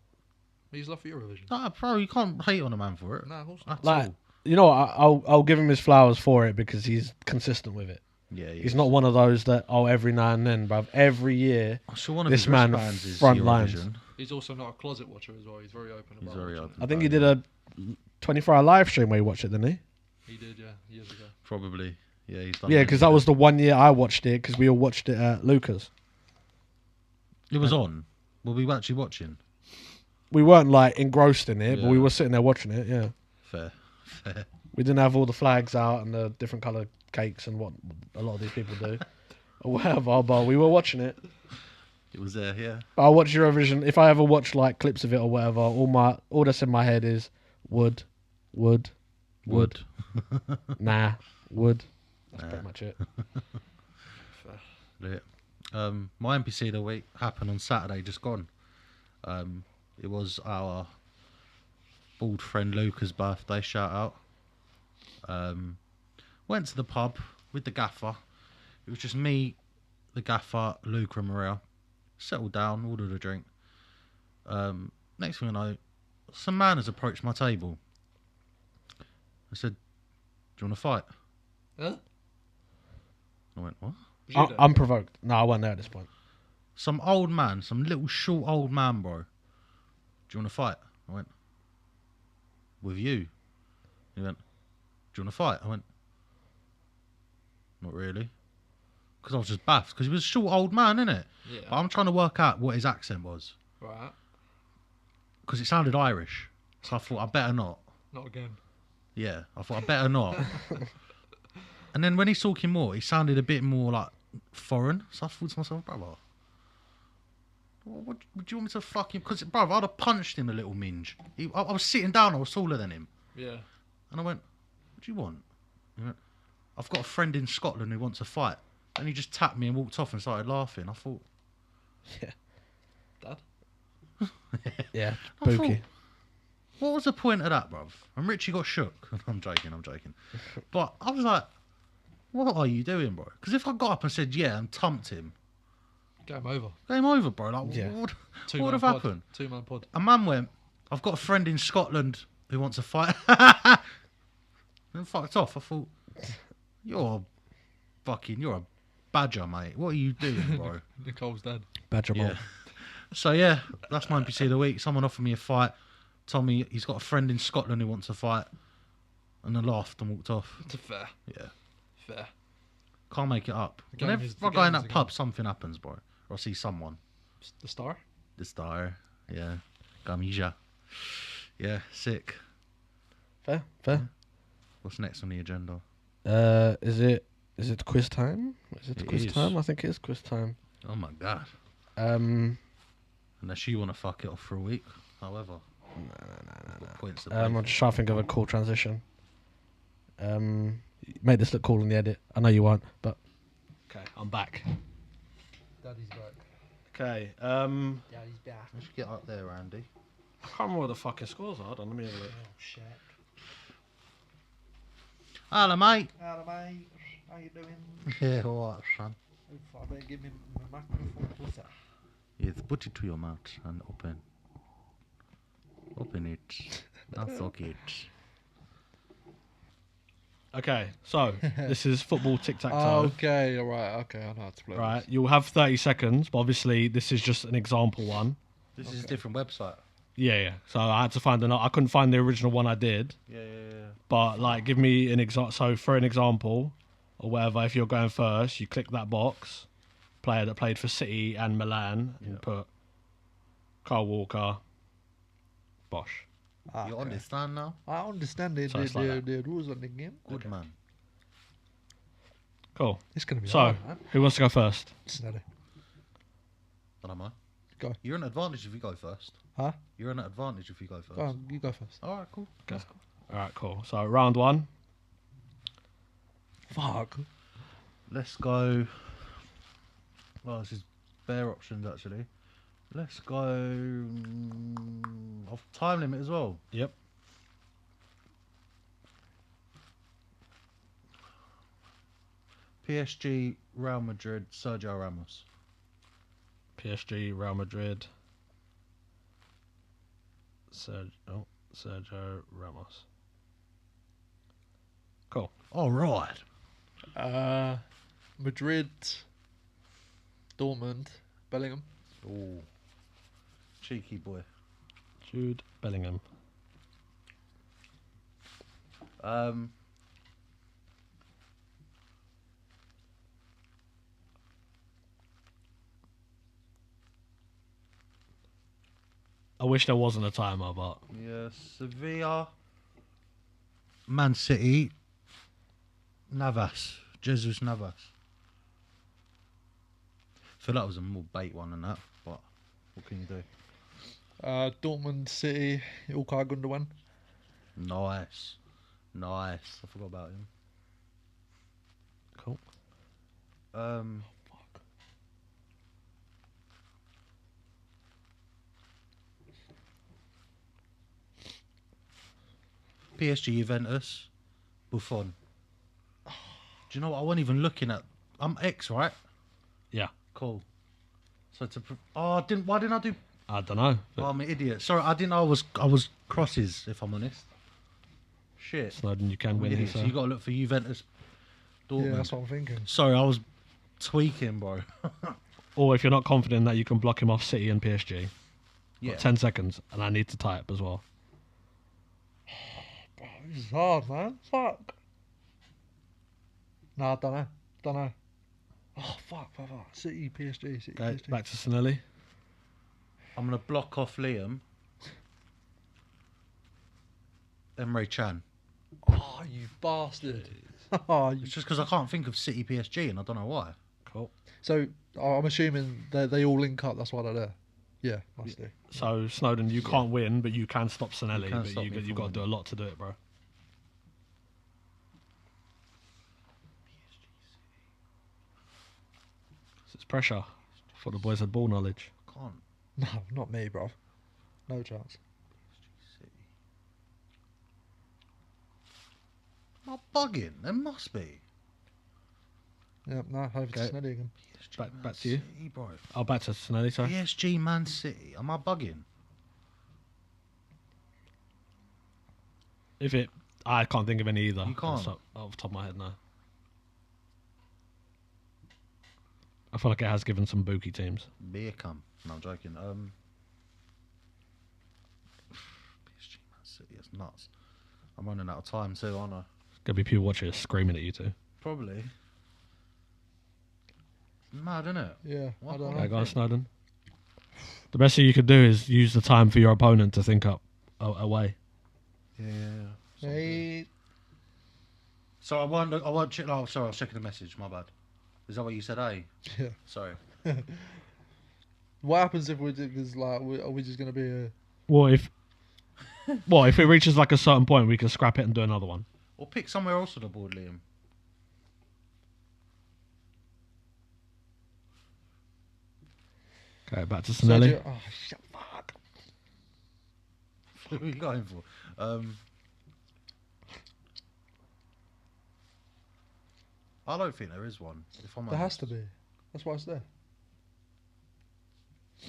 He's love for Eurovision. Nah, bro, you can't hate on a man for it. Nah, of course not. At Like, all. you know, I'll give him his flowers for it because he's consistent with it. Yeah, He's not one of those that every now and then, bruv. Every year, I'm sure one of this his man wristbands is front Eurovision. lines. He's also not a closet watcher as well. He's very open He's about very watching open. I think he about did it. a 24-hour live stream where he watched it, didn't he? it. He did, yeah, years ago. Probably. Yeah, he's done. Yeah, it. because that was the one year I watched it because we all watched it at Lucas. It was on. Were we actually watching? We weren't like engrossed in it, but we Yeah. were sitting there watching it. Yeah, Fair. we didn't have all the flags out and the different coloured cakes and what a lot of these people do, or whatever. But we were watching it. It was there. Yeah. But I watch Eurovision. If I ever watch like clips of it or whatever, all that's in my head is wood. Nah, wood. That's Nah. pretty much it. Yeah. My NPC of the week happened on Saturday, just gone. It was our bald friend Luca's birthday. Shout out. Went to the pub with the gaffer. It was just me, the gaffer, Luca, and Maria. Settled down, ordered a drink. Next thing I know, some man has approached my table. I said, "Do you want to fight?" Huh? I went, "What?" Was you there? Unprovoked. No, I wasn't there at this point. Some old man, some little short old man, bro. Do you want to fight? I went, "With you?" He went, "Do you want to fight?" I went, "Not really." because I was just baffed because he was a short old man, innit? Yeah. But I'm trying to work out what his accent was Right. because it sounded Irish. So I thought I better not. Not again. Yeah, I thought I better not. And then when he's talking more, he sounded a bit more like foreign. So I thought to myself, brother, what would you want me to fucking? Because brother, I'd have punched him a little minge. I was sitting down. I was taller than him, Yeah. and I went, "What do you want?" He went, "I've got a friend in Scotland who wants a fight." And he just tapped me and walked off and started laughing. I thought, Yeah. Dad. Yeah. I thought, Pookie. what was the point of that, bruv? And Richie got shook. I'm joking. But I was like, what are you doing, bro? Because if I got up and said, yeah, and thumped him, Game over. game over, bro. Like, Yeah. what Two-man would have pod. happened? 2-man pod. A man went, I've got a friend in Scotland who wants a fight. And fucked off. I thought, you're a badger, mate. What are you doing, bro? Nicole's dad. Badger Yeah. mole. So yeah, that's my NPC of the week. Someone offered me a fight, told me he's got a friend in Scotland who wants a fight, and I laughed and walked off. It's fair. Yeah, Fair. can't make it up. The game Whenever is- the I go in game is that the pub, something happens, bro. Or I see someone. The star. The star. Yeah. Gamija. Yeah, sick. Fair. Fair. What's next on the agenda? Is it quiz time? Is it It quiz is. time? I think it is quiz time. Oh my god. Unless you want to fuck it off for a week. However. No. Points to I'm just trying to think of a cool transition. Make this look cool in the edit. I know you won't, but okay, I'm back. Daddy's back. Okay. Daddy's back. Let's get up there, Andy. I can't remember what the fucking scores are. Hold on, let me have a look. Oh shit. Hello, mate. Hello mate. How you doing? Yeah, alright, son. I better give me my microphone. What's that? Yes, put it to your mouth and open. Open it. That's okay. Okay, so this is football tic tac toe. Okay, alright, okay, I know how to play. Right, you'll have 30 seconds, but obviously this is just an example one. This is a different website. Yeah. So I had to find another. I couldn't find the original one I did, Yeah. but like, give me an example. So for an example, or whatever, if you're going first, you click that box, player that played for City and Milan, and put Kyle Walker, Bosch. You understand now? I understand So it's like the rules of the game. Good man. Cool. It's gonna be So, hard, man. who wants to go first? Steady. I don't mind. Go. You're an advantage if you go first. Huh? You're an advantage if you go first. Go on, you go first. Alright, cool. That's cool. All right, cool. So round one. Fuck. Let's go. Well, this is bare options actually. Let's go off time limit as well. Yep. PSG, Real Madrid, Sergio Ramos. PSG, Real Madrid. Sergio Ramos. Cool. All right. Madrid, Dortmund, Bellingham. Oh, cheeky boy. Jude Bellingham. I wish there wasn't a timer, but Yeah, Sevilla, Man City, Navas, Jesus Navas. I feel that was a more bait one than that, but what can you do? Dortmund, City, Ilkay Gundogan. Nice. I forgot about him. cool. PSG Juventus, Buffon. Do you know what? I wasn't even looking at. I'm X, right? Yeah. Cool. So why didn't I do? I don't know. Oh, I'm an idiot. Sorry, I didn't know I was crosses. If I'm honest. Shit. Snowden, you can I'm an win idiot. this. So you got to look for Juventus, Dortmund. Yeah, that's what I'm thinking. Sorry, I was tweaking, bro. Or if you're not confident that you can block him off City and PSG, Yeah. got 10 seconds, and I need to type as well. This is hard, man. Fuck. No, I don't know. Oh, fuck. City, PSG, City, Okay, PSG. back to Sinelli. I'm gonna block off Liam. Emre Can. Oh, you bastard. Oh, you... It's just because I can't think of City PSG, and I don't know why. Cool. So I'm assuming they all link up. That's why they're there. Yeah, must do. So Snowden, you can't win, but you can stop Sinelli. can But stop me you from got to do a winning. lot to do it, bro. It's pressure for the boys with ball knowledge. Can't. No, not me, bro. No chance. City. Am I bugging? There must be. Yeah, no, over to Okay. Sneddy again. PSG, Back Man to you. City, bro. Oh, back to Sinelli, sorry. PSG, Man City. Am I bugging? I can't think of any either. You can't? Off the top of my head, no. I feel like it has given some bookie teams. Beer come. No, I'm joking. PSG, Man City. It's nuts. I'm running out of time too, aren't I? It's gonna be people watching us screaming at you two. Probably. Mad, isn't it? Yeah, What I don't Okay, know. go on, Snowden. The best thing you could do is use the time for your opponent to think up away. Yeah. Hey, So I won't check. Oh, sorry, I was checking the message. My bad. Is that what you said? yeah. Sorry. What happens if we do? Because like, are we just gonna be a? Well, if it reaches like a certain point, we can scrap it and do another one. Or pick somewhere else on the board, Liam. Okay, back to Sinelli. Sergio- Oh shit! Fuck. What are you going for? I don't think there is one. If I'm There has honest. to be. That's why it's there.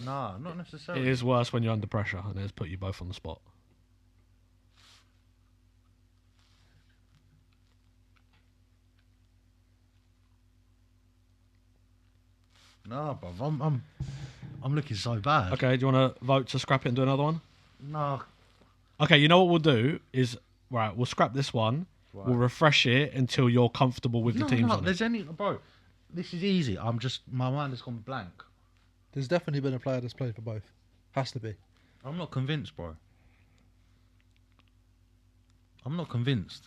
Nah, not It necessarily. is worse when you're under pressure and it's put you both on the spot. Nah, bruv. I'm looking so bad. Okay, do you want to vote to scrap it and do another one? Nah. Okay, you know what we'll do is we'll scrap this one. Right. We'll refresh it until you're comfortable with No, the teams no, on it. there's any bro. This is easy. My mind has gone blank. There's definitely been a player that's played for both. Has to be. I'm not convinced, bro. I'm not convinced.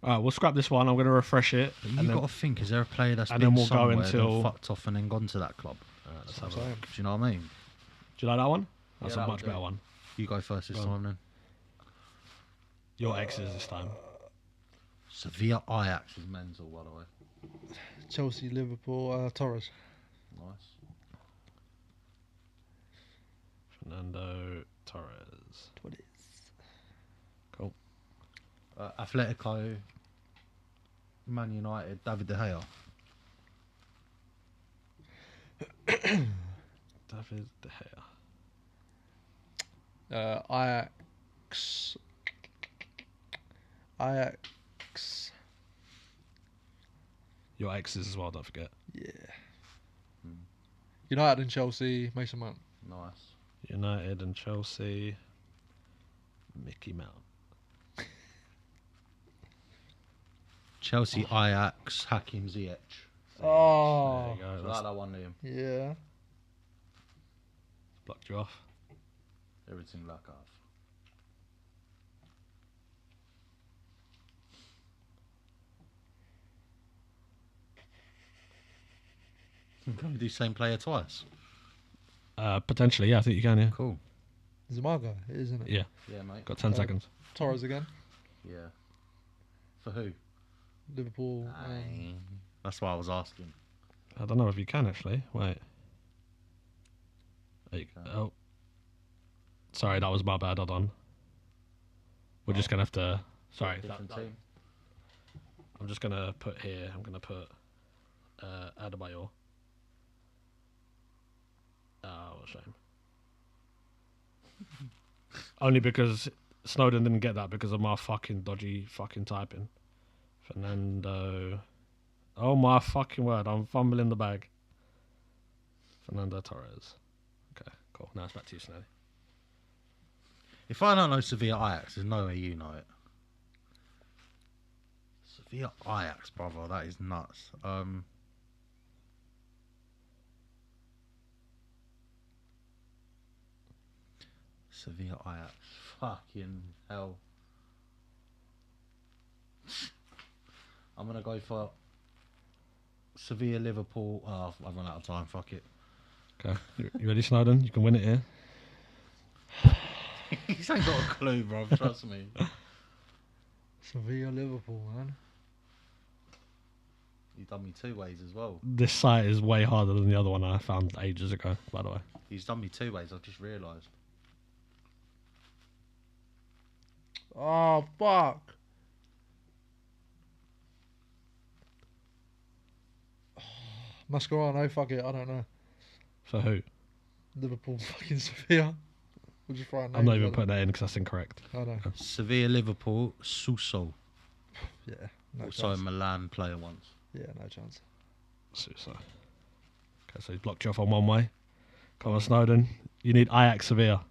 Alright, we'll scrap this one. I'm going to refresh it. But and you then- got to think: is there a player that's and been then we'll go somewhere, then until- fucked off and then gone to that club? Alright, let's That's have what a I'm look. Do you know what I mean? Do you like that one? That's Yeah, a that much would better do. one. You go first this Go on. time, then. Your exes this time. Sevilla Ajax is mental, by the way. Chelsea, Liverpool, Torres. Nice. Fernando Torres. That's what it is. Cool. Atletico, Man United, David De Gea. David De Gea. Ajax. Ajax. Your exes as well, don't forget. Yeah. United and Chelsea. Mason Mount. Nice. United and Chelsea. Mickey Mount. Chelsea, Ajax, Hakim Ziyech. Oh. There you go. Like That's that one, Liam. Yeah. blocked you off. Everything like off. Can we do same player twice? Potentially, yeah, I think you can, yeah. Cool. Is it my guy? It is, isn't it? Yeah, Yeah, mate. got 10 Uh, seconds. Torres again. Yeah. For who? Liverpool. That's why I was asking. I don't know if you can, actually. Wait. can. Oh. Sorry, that was my bad. Hold on. We're just going to have to... Sorry. Different team. I'm just going to put here... I'm going to put... Adebayor. Oh, what a shame. Only because Snowden didn't get that because of my fucking dodgy fucking typing. Fernando... Oh my fucking word, I'm fumbling the bag. Fernando Torres. Okay, cool. Now it's back to you, Snowden. If I don't know Sevilla Ajax, there's no way you know it. Sevilla Ajax, brother. That is nuts. Sevilla Ajax. Fucking hell. I'm gonna go for Sevilla Liverpool. Oh, I've run out of time. Fuck it. Okay. You ready, Snowden? You can win it here. He's ain't got a clue, bro. Trust me. Sevilla, Liverpool, man. You've done me 2 ways as well. This site is way harder than the other one I found ages ago, by the way. He's done me 2 ways. I've just realised. Oh, fuck. Mascherano, fuck it, I don't know. For who? Liverpool, fucking Sevilla. We'll just write I'm not names even on putting that in because that's incorrect. it. I know. Sevilla Liverpool Suso. Yeah, no Also a chance. Milan player once. Yeah, no chance. So. Okay, so he's blocked you off on one way. Come on, Snowden. You need Ajax Sevilla.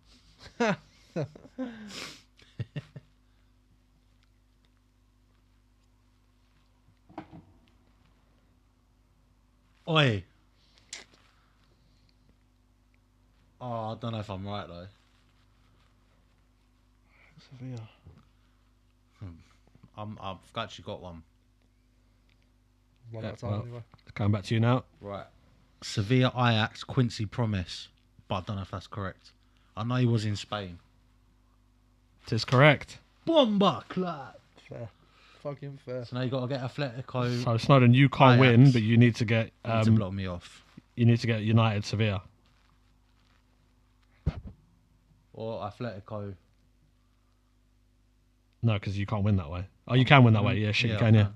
Oi. Oh, I don't know if I'm right though. Sevilla. I've actually got one. One Yeah, at a time well. anyway. Coming back to you now. Right. Sevilla Ajax Quincy Promise. But I don't know if that's correct. I know he was in Spain. It is correct. Bomba clap. Fair. Fucking fair. So now you got to get Atletico So Snowden, you can't Ajax. win, but you need to get to block me off. you need to get United Sevilla. Or Atletico. No, because you can't win that way. Oh, you can win that way. Yeah, shit, you I can. Yeah.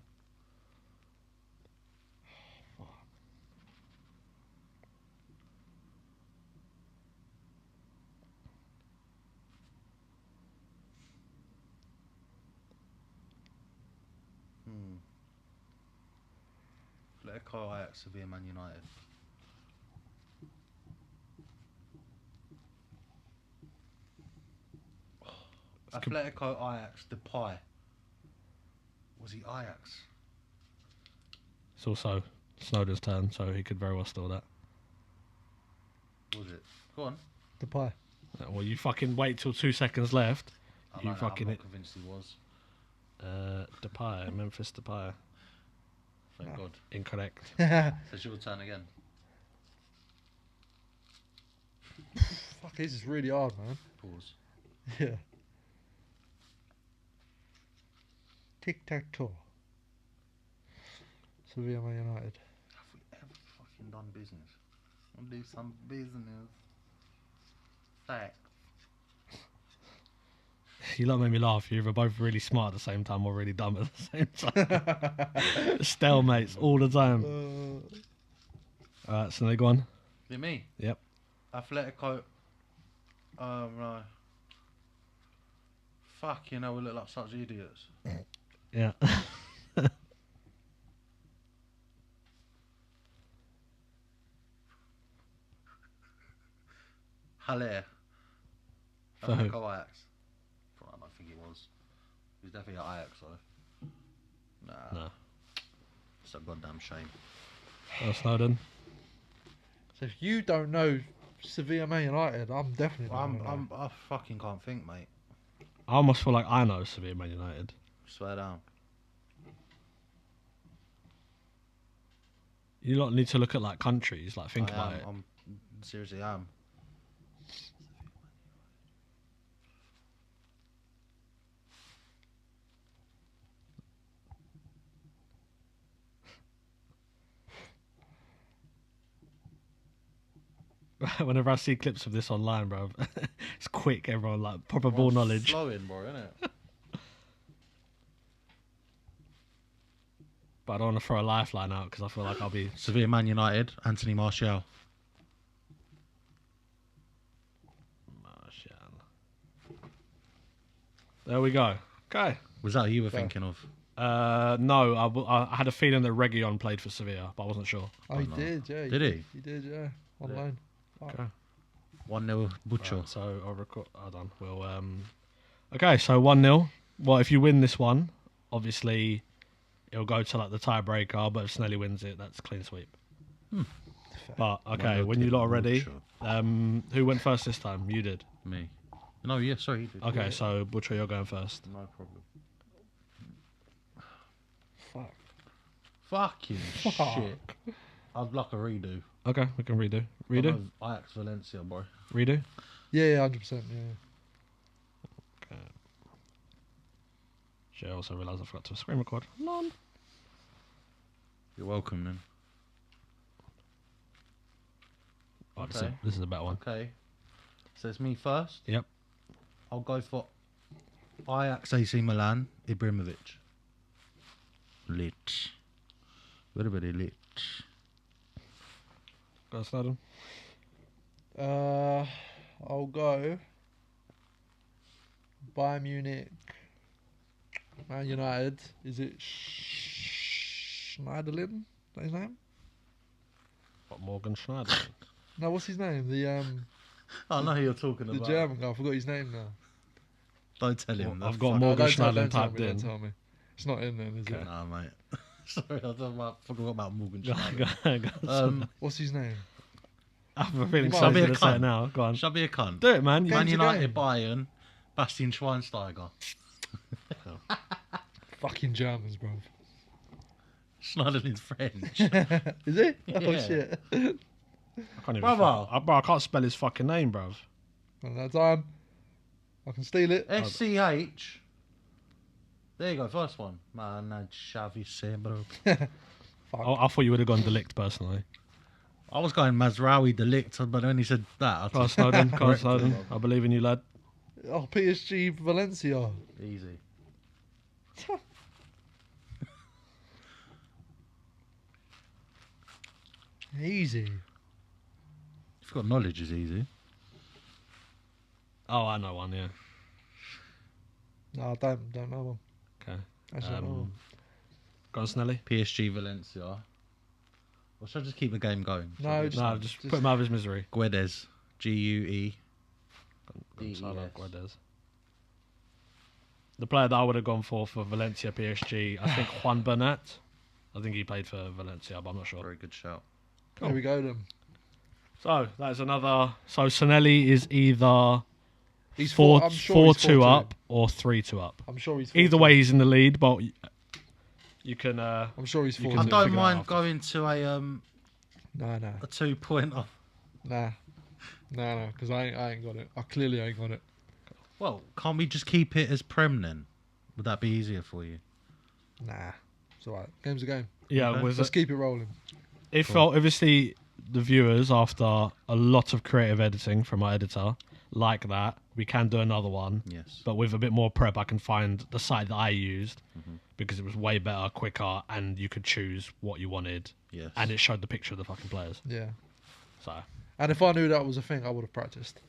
Atletico Ajax Sevilla Man United. Atletico Ajax Depay. Was he Ajax? It's also Snowden's turn, so he could very well steal that. Was it? Go on. The pie. Well, you fucking wait till 2 seconds left. I You don't know, fucking I'm it. not convinced he was. Depay, Memphis Depay. Thank God. Incorrect. So it's your turn again. Fuck, this is really hard, man. Pause. Yeah. Tic-tac-toe. Sevilla Man United. Have we ever fucking done business? I'll do some business. Fact. You lot made me laugh. You're either both really smart at the same time or really dumb at the same time. Stalemates all the time. Alright, so they go on. Is it me? Yep. Atletico. Right. Fuck, you know, we look like such idiots. Yeah. Haller. For who? Atletico Ajax. I don't think he was. He was definitely at Ajax though. Nah. No. It's a goddamn shame. Oh, Snowden. So if you don't know Sevilla Man United, I'm definitely not gonna know. I fucking can't think, mate. I almost feel like I know Sevilla Man United. Swear down. You lot need to look at like countries, like think about it. I'm seriously am. Whenever I see clips of this online, bro, it's quick. Everyone like proper ball knowledge. Flowing, bro, innit? But I don't want to throw a lifeline out because I feel like I'll be. Sevilla Man United, Anthony Martial. There we go. Okay. Was that who you were Fair. thinking of? No, I had a feeling that Reguilon played for Sevilla, but I wasn't sure. Oh, he no. did, yeah. Did he? He did, yeah. On Yeah. loan. Fuck. Okay. 1-0 Butcher. Right, so I'll record. Hold on. Okay, so 1-0. Well, if you win this one, obviously it'll go to like the tiebreaker. But if Snelly wins it, that's clean sweep. But okay, Well, when you lot are ready, Butcher. who went first this time? You did. Me. No, yeah, sorry. He did. Okay, Yeah. so Butcher, you're going first. No problem. Fuck. Fucking shit. I'd like a redo. Okay, we can redo. Redo. Ajax Valencia, bro. Redo. Yeah, 100%. Yeah. Okay. Shit, I also realised I forgot to screen record. None. You're welcome, then. Oh, Okay. this is a better one. Okay. So it's me first. Yep. I'll go for Ajax AC Milan, Ibrahimovic. Lit. Very, very lit. Go Snowden. I'll go Bayern Munich, Man United. Is it Schneiderlin? Is that his name? What, Morgan Schneider? No, what's his name? The I know who you're talking the about. German guy. I forgot his name now. Don't tell him. Well, I've that. got Fuck- Morgan don't Schneider tell typed me, in. don't tell me. It's not in then, is it? Nah, mate. Sorry, I forgot about Morgan Go- Schneider. go- What's What's his name? I have a feeling might someone's be a going to say cunt. it now. Go on. Shall I be a cunt? Do it, man. Go Man to United, game. Bayern, Bastian Schweinsteiger. Fucking Germans, bro. Schneiderlin's French. Is he? Oh Yeah. shit. I can't even. Brother. Bro, I can't spell his fucking name, bruv. One that time. I can steal it. SCH. There you go, first one. Man, Xavi bro. Fuck. I thought you would have gone Delict personally. I was going Mazraoui Delict, but when he said that, I Go on, thought Snowden. Go on, correct Snowden. him. I believe in you, lad. Oh, PSG Valencia. Easy. Easy. If you've got knowledge, it's easy. Oh, I know one. Yeah. No, I don't know him. Okay. Actually, I don't know him. Go on, Snelly. PSG Valencia. Or should I just keep the game going? No, No, just put him out of his misery. Guedes. G-U-E. Gonzalo Guedes. The player that I would have gone for Valencia PSG, I think Juan Bernat. I think he played for Valencia, but I'm not sure. Very good shout. There we go then. So that's another. So Sonelli is either He's four, I'm sure four he's two 4-2. up or 3-2 up. I'm sure he's Either 4-2. way, he's in the lead, but you can. I'm sure he's You 4-2. can I do don't figure it mind out. going to a No. 2-pointer. Nah. No, because I ain't got it. I clearly ain't got it. Well, can't we just keep it as Prem then? Would that be easier for you? Nah. It's alright. Game's a game. Yeah, Okay. with Let's keep it rolling. if Cool. obviously the viewers, after a lot of creative editing from my editor, like that, we can do another one. Yes. But with a bit more prep, I can find the site that I used Mm-hmm. because it was way better, quicker, and you could choose what you wanted, Yes. and it showed the picture of the fucking players. Yeah. So, And if I knew that was a thing, I would have practiced.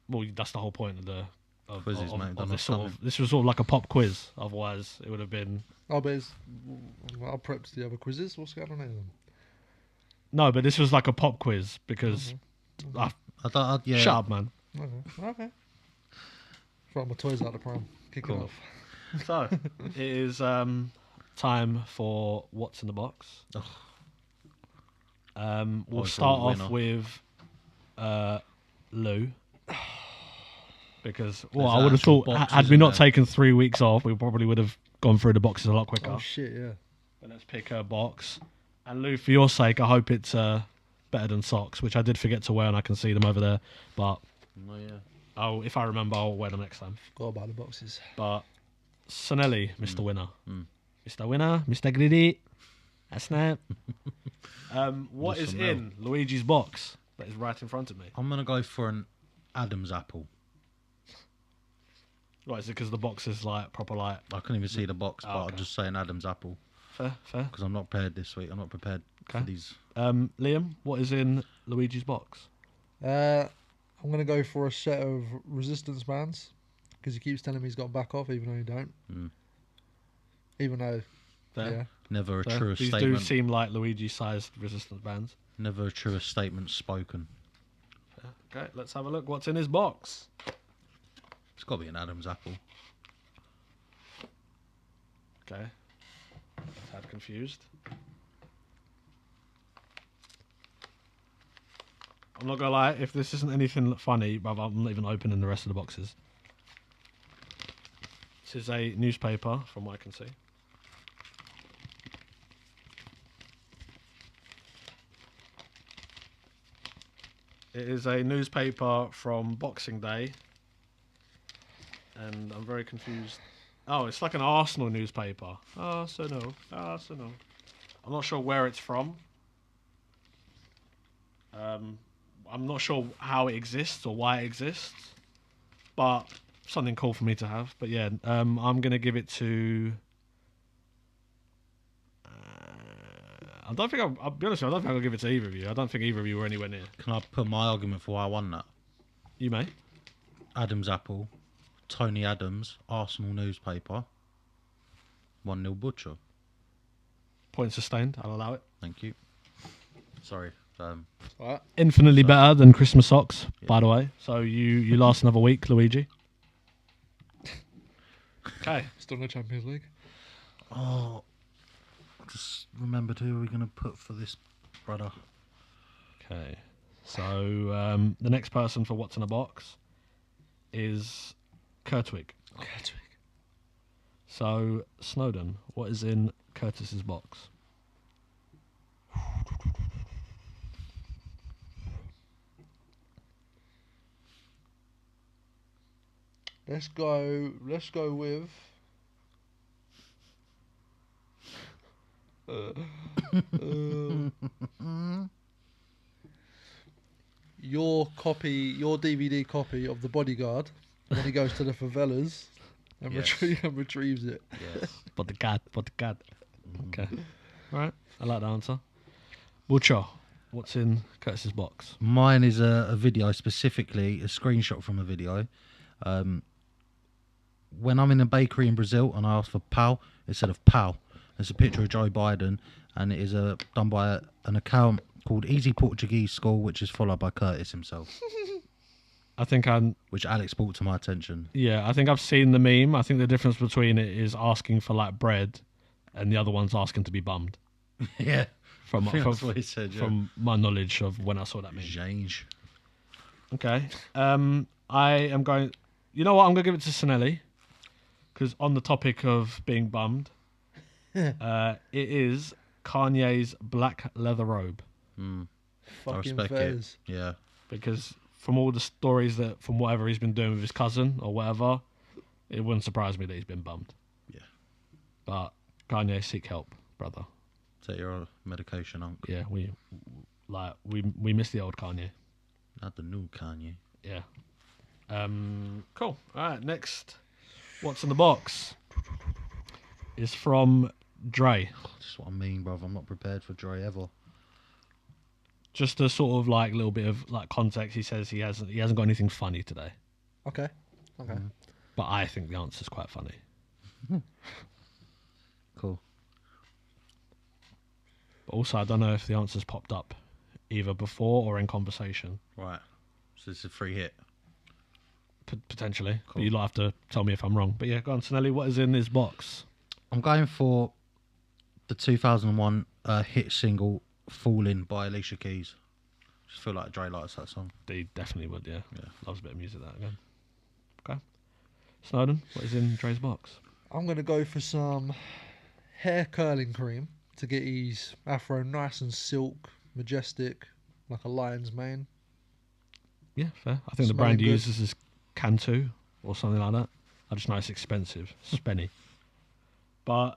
well, that's the whole point of the Quizzes, mate, they're of not this sort coming. of. This was sort of like a pop quiz. Otherwise, it would have been Oh, but I'll prep the other quizzes. What's going on here then? no. But this was like a pop quiz because yeah. shut up, man. Okay. Throw my toys out the pram. Kick Cool. it off. So it is time for what's in the box. Ugh. We'll Always start a off winner. with Lou. Because There's I would have actual thought boxes had we in not there. taken 3 weeks off, we probably would have gone through the boxes a lot quicker. Oh shit, yeah. But let's pick a box. And Lou, for your sake, I hope it's better than socks, which I did forget to wear, and I can see them over there. But Oh, yeah. if I remember, I'll wear them next time. Forgot about the boxes. But Sonelli, Mr. Winner. Mm. Mr. Winner, Mr. Greedy. A snap. What Just is some in Luigi's box that is right in front of me? I'm going to go for an Adam's apple. Right, is it because the box is like proper like I couldn't even see the box, but Oh, I'll okay. just say an Adam's apple fair? because I'm not prepared this week. I'm not prepared for Okay. these. Liam, what is in Luigi's box? I'm gonna go for a set of resistance bands because he keeps telling me he's got back off, even though he don't. Mm. Even though, Fair. yeah. Never a Fair. truer These do statement. seem like Luigi-sized resistance bands. Never a truer statement spoken. Fair. Okay, let's have a look. What's in his box? It's got to be an Adam's apple. Okay. Tad confused. I'm not gonna lie, if this isn't anything funny, brother, I'm not even opening the rest of the boxes. This is a newspaper, from what I can see. It is a newspaper from Boxing Day. And I'm very confused. Oh, it's like an Arsenal newspaper. Arsenal. I'm not sure where it's from. I'm not sure how it exists or why it exists, but something cool for me to have. But yeah, I'm gonna give it to. I don't think I'll be honest with you, I don't think I'll give it to either of you. I don't think either of you were anywhere near. Can I put my argument for why I won that? You may. Adam's Apple, Tony Adams, Arsenal newspaper, 1-0 Butcher. Point sustained. I'll allow it. Thank you. Sorry. Right. Infinitely better than Christmas socks, by the way. So you last another week, Luigi. Okay. Still no Champions League. Oh, just remembered who we're going to put for this, brother. Okay. So the next person for What's in a Box is Kurtwig. So Snowden, what is in Curtis's box? Let's go with. Your DVD copy of The Bodyguard when he goes to the favelas and, Yes. and retrieves it. Yes. Bodyguard. Okay. Alright, I like the answer. Butcher, what's in Curtis's box? Mine is a video, specifically a screenshot from a video. When I'm in a bakery in Brazil and I ask for pau instead of pau, there's a picture of Joe Biden, and it is done by an account called Easy Portuguese School, which is followed by Curtis himself, I think which Alex brought to my attention. I think I've seen the meme. I think the difference between it is asking for like bread and the other one's asking to be bummed. Yeah, From I think that's what he said. Yeah. from my knowledge of when I saw that meme. Change. Okay. I am going. You know what? I'm going to give it to Sinelli because on the topic of being bummed, it is Kanye's black leather robe. I Fucking respect fairs. it. Yeah. Because from all the stories from whatever he's been doing with his cousin or whatever, it wouldn't surprise me that he's been bummed. Yeah. But Kanye, seek help, brother. Take your medication, Unc. Yeah, we miss the old Kanye. Not the new Kanye. Yeah. Cool. All right. Next, what's in the box? Is from Dre. That's what I mean, brother. I'm not prepared for Dre ever. Just a sort of like little bit of like context. He says he hasn't got anything funny today, Okay. but I think the answer's quite funny. Cool. But also, I don't know if the answer's popped up either before or in conversation. Right. So this is a free hit. Potentially. Cool. But you'll have to tell me if I'm wrong. But yeah, go on, Sinelli. What is in this box? I'm going for the 2001 hit single "Falling" by Alicia Keys. Just feel like Dre likes that song. He definitely would, yeah. Yeah. Loves a bit of music, that again. Okay. Snowden, what is in Dre's box? I'm gonna go for some hair curling cream to get his afro nice and silk, majestic, like a lion's mane. Yeah, fair. I think the Smelling brand he good. uses is Cantu or something like that. I just know it's expensive. Spenny. But,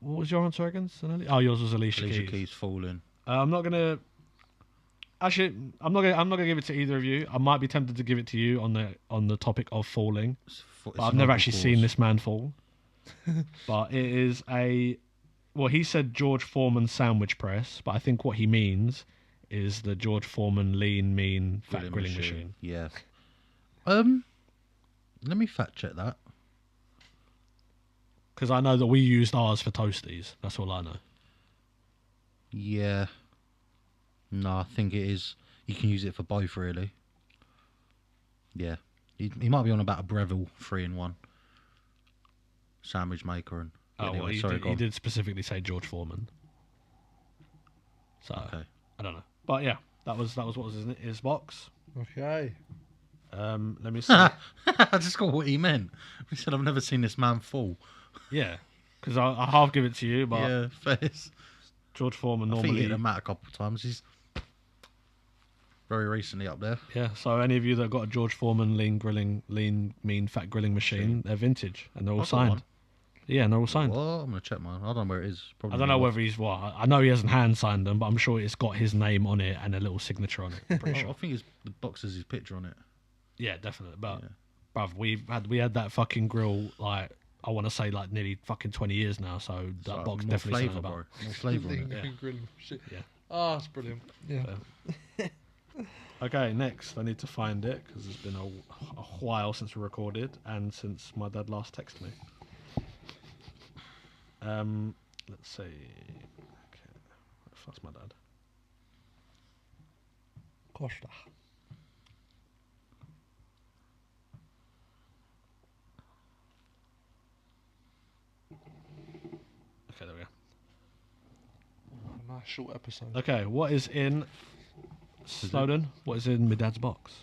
what was your answer again, Sinelli? Oh, yours was Alicia Keys. "Falling." I'm not gonna. Actually, I'm not gonna give it to either of you. I might be tempted to give it to you on the topic of falling. But I've never actually seen this man fall. But it is he said George Foreman sandwich press, but I think what he means is the George Foreman lean, mean, fat grilling machine. Yeah. Let me fact check that. Because I know that we used ours for toasties. That's all I know. Yeah. No, I think it is. You can use it for both, really. Yeah. He might be on about a Breville 3-in-1 sandwich maker and Oh, Anyway, well, sorry, go he on. did specifically say George Foreman. So Okay. I don't know, but yeah, that was what was in his box. Okay. Let me see. I just got what he meant. He said, "I've never seen this man fall." Yeah, because I half give it to you, but Yeah, fair. George Foreman I think he hit normally. the mat a couple of times. He's very recently up there. Yeah, so any of you that got a George Foreman lean mean fat grilling machine, they're vintage and they're all I've got signed. one. Yeah, and they're all signed. What? I'm gonna check mine. I don't know where it is. Probably I don't know in whether he's what. I know he hasn't hand signed them, but I'm sure it's got his name on it and a little signature on it. I'm pretty the- sure. I think it's the box has his picture on it. Yeah, definitely. But Yeah. bruv, we had that fucking grill like I want to say like nearly fucking 20 years now. So that So, box more definitely flavour, something about. bro. More flavour on it. Yeah. Grilling shit. Yeah. Ah, it's brilliant. Yeah. Okay, next I need to find it because it's been a while since we recorded and since my dad last texted me. Let's see. Okay, that's my dad. Costa. Okay, there we go. A nice short episode. Okay, what is in Snowden? What is in my dad's box?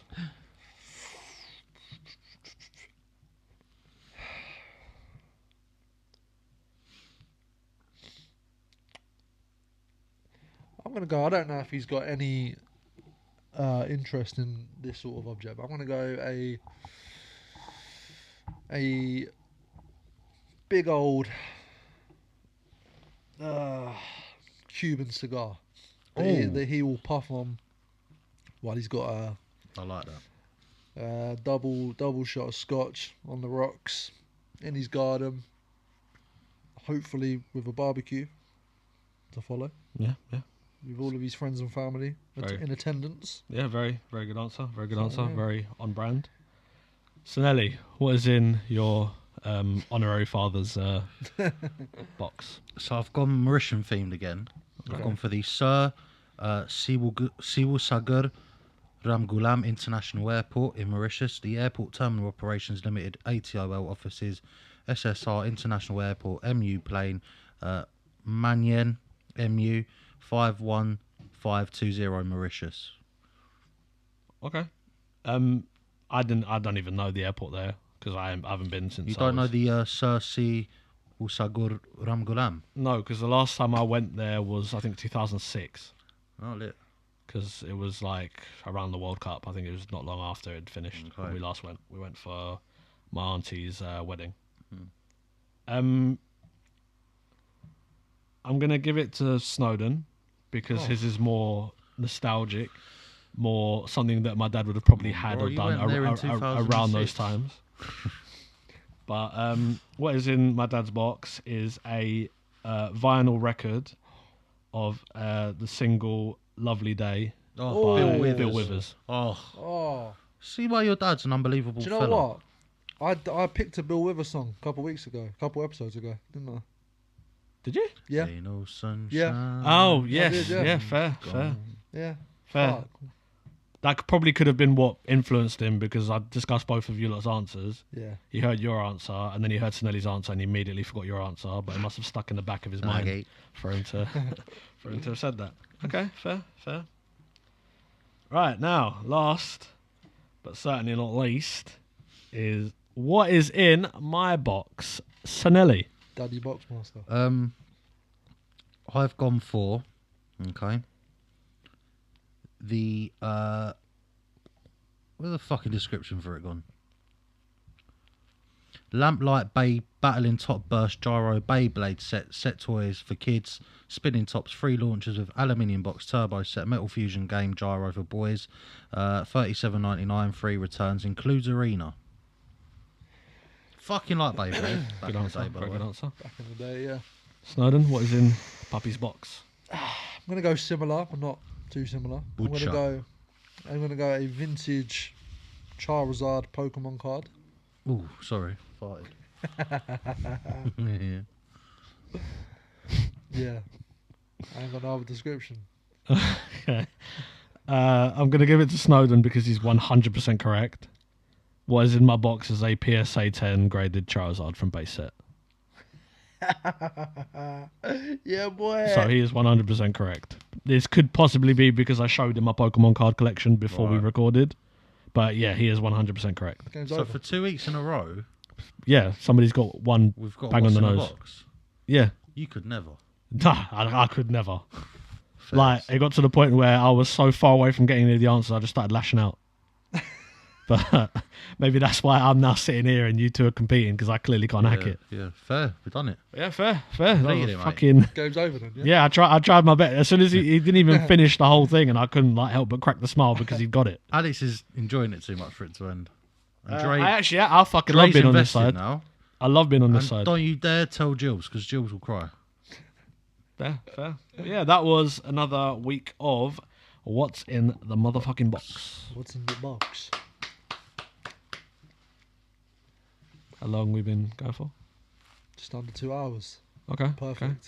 I'm gonna go. I don't know if he's got any interest in this sort of object, but I'm gonna go a big old Cuban cigar that he will puff on while he's got I like that. a double shot of scotch on the rocks in his garden, hopefully with a barbecue to follow, Yeah, yeah. with all of his friends and family Very- in attendance. Yeah, very good answer. Very good So, answer. yeah. Very on brand. So Nelly, what is in your honorary father's box? So I've gone Mauritian themed again. I've Okay. gone for the Sir Siwu Sagar Ramgulam International Airport in Mauritius. The Airport Terminal Operations Limited ATOL offices, SSR International Airport, MU plane, Manyen MU 51520 Mauritius. Okay. I don't even know the airport there because I haven't been since. You I don't know was- the Sir Siwu Sagar Ramgulam? No, because the last time I went there was I think 2006 Oh, lit. because it was like around the World Cup. I think it was not long after it had finished when Okay. we last went. We went for my auntie's wedding. Hmm. I'm gonna give it to Snowden because his is more nostalgic, more something that my dad would have probably had bro, or you done went there in around those 2006. times. But what is in my dad's box is a vinyl record of the single "Lovely Day" Oh, by Bill Bill Withers. Withers. Oh, Oh, see why your dad's an unbelievable do you know fella. what? I picked a Bill Withers song a couple episodes ago, didn't I? Did you? Yeah, Ain't no sunshine. Yeah. Oh yes, did, yeah. yeah, fair. yeah. Fair. That probably could have been what influenced him because I discussed both of you lot's answers. Yeah. He heard your answer and then he heard Snelly's answer and he immediately forgot your answer, but it must have stuck in the back of his mind Okay. for him to have said that. Okay, fair. Right, now, last but certainly not least is what is in my box, Sanelli. Daddy Boxmaster. I've gone for the where's the fucking description for it gone? Lamplight Bay battling top burst gyro Beyblade set toys for kids, spinning tops, free launchers with aluminium box turbo set, metal fusion game gyro for boys, $37.99 free returns, includes arena. Fucking like Beyblade. Back Good in the answer. day, by the Very way. good answer. Back in the day, yeah. Snowden, what is in Puppy's box? I'm gonna go similar, but not too similar. Butcher. I'm gonna go a vintage Charizard Pokemon card. Ooh, sorry, farted. Yeah. Yeah. I ain't got no other description. Okay. I'm going to give it to Snowden because he's 100% correct. What is in my box is a PSA 10 graded Charizard from base set. Yeah, boy. So he is 100% correct. This could possibly be because I showed him my Pokemon card collection before we Right. recorded. But yeah, he is 100% correct. Game's So over. for 2 weeks in a row, Yeah, somebody's got one we've got bang what's on the in nose. box. Yeah. You could never. Nah, I could never. Fair. Like, it got to the point where I was so far away from getting any of the answers, I just started lashing out. But maybe that's why I'm now sitting here and you two are competing, because I clearly can't hack it. Yeah, fair. We've done it. Yeah, fair. That Completed was it, mate. fucking... Game's over then, yeah? Yeah, I tried my best. As soon as he didn't even finish the whole thing, and I couldn't like help but crack the smile because he'd got it. Alex is enjoying it too much for it to end. And I fucking love Dre's being on this invested side. now. I love being on this And side. don't you dare tell Jules, because Jules will cry. Fair. Yeah, that was another week of What's in the Motherfucking Box. What's in the box? How long we been going for? Just under 2 hours. Okay. Perfect. Okay.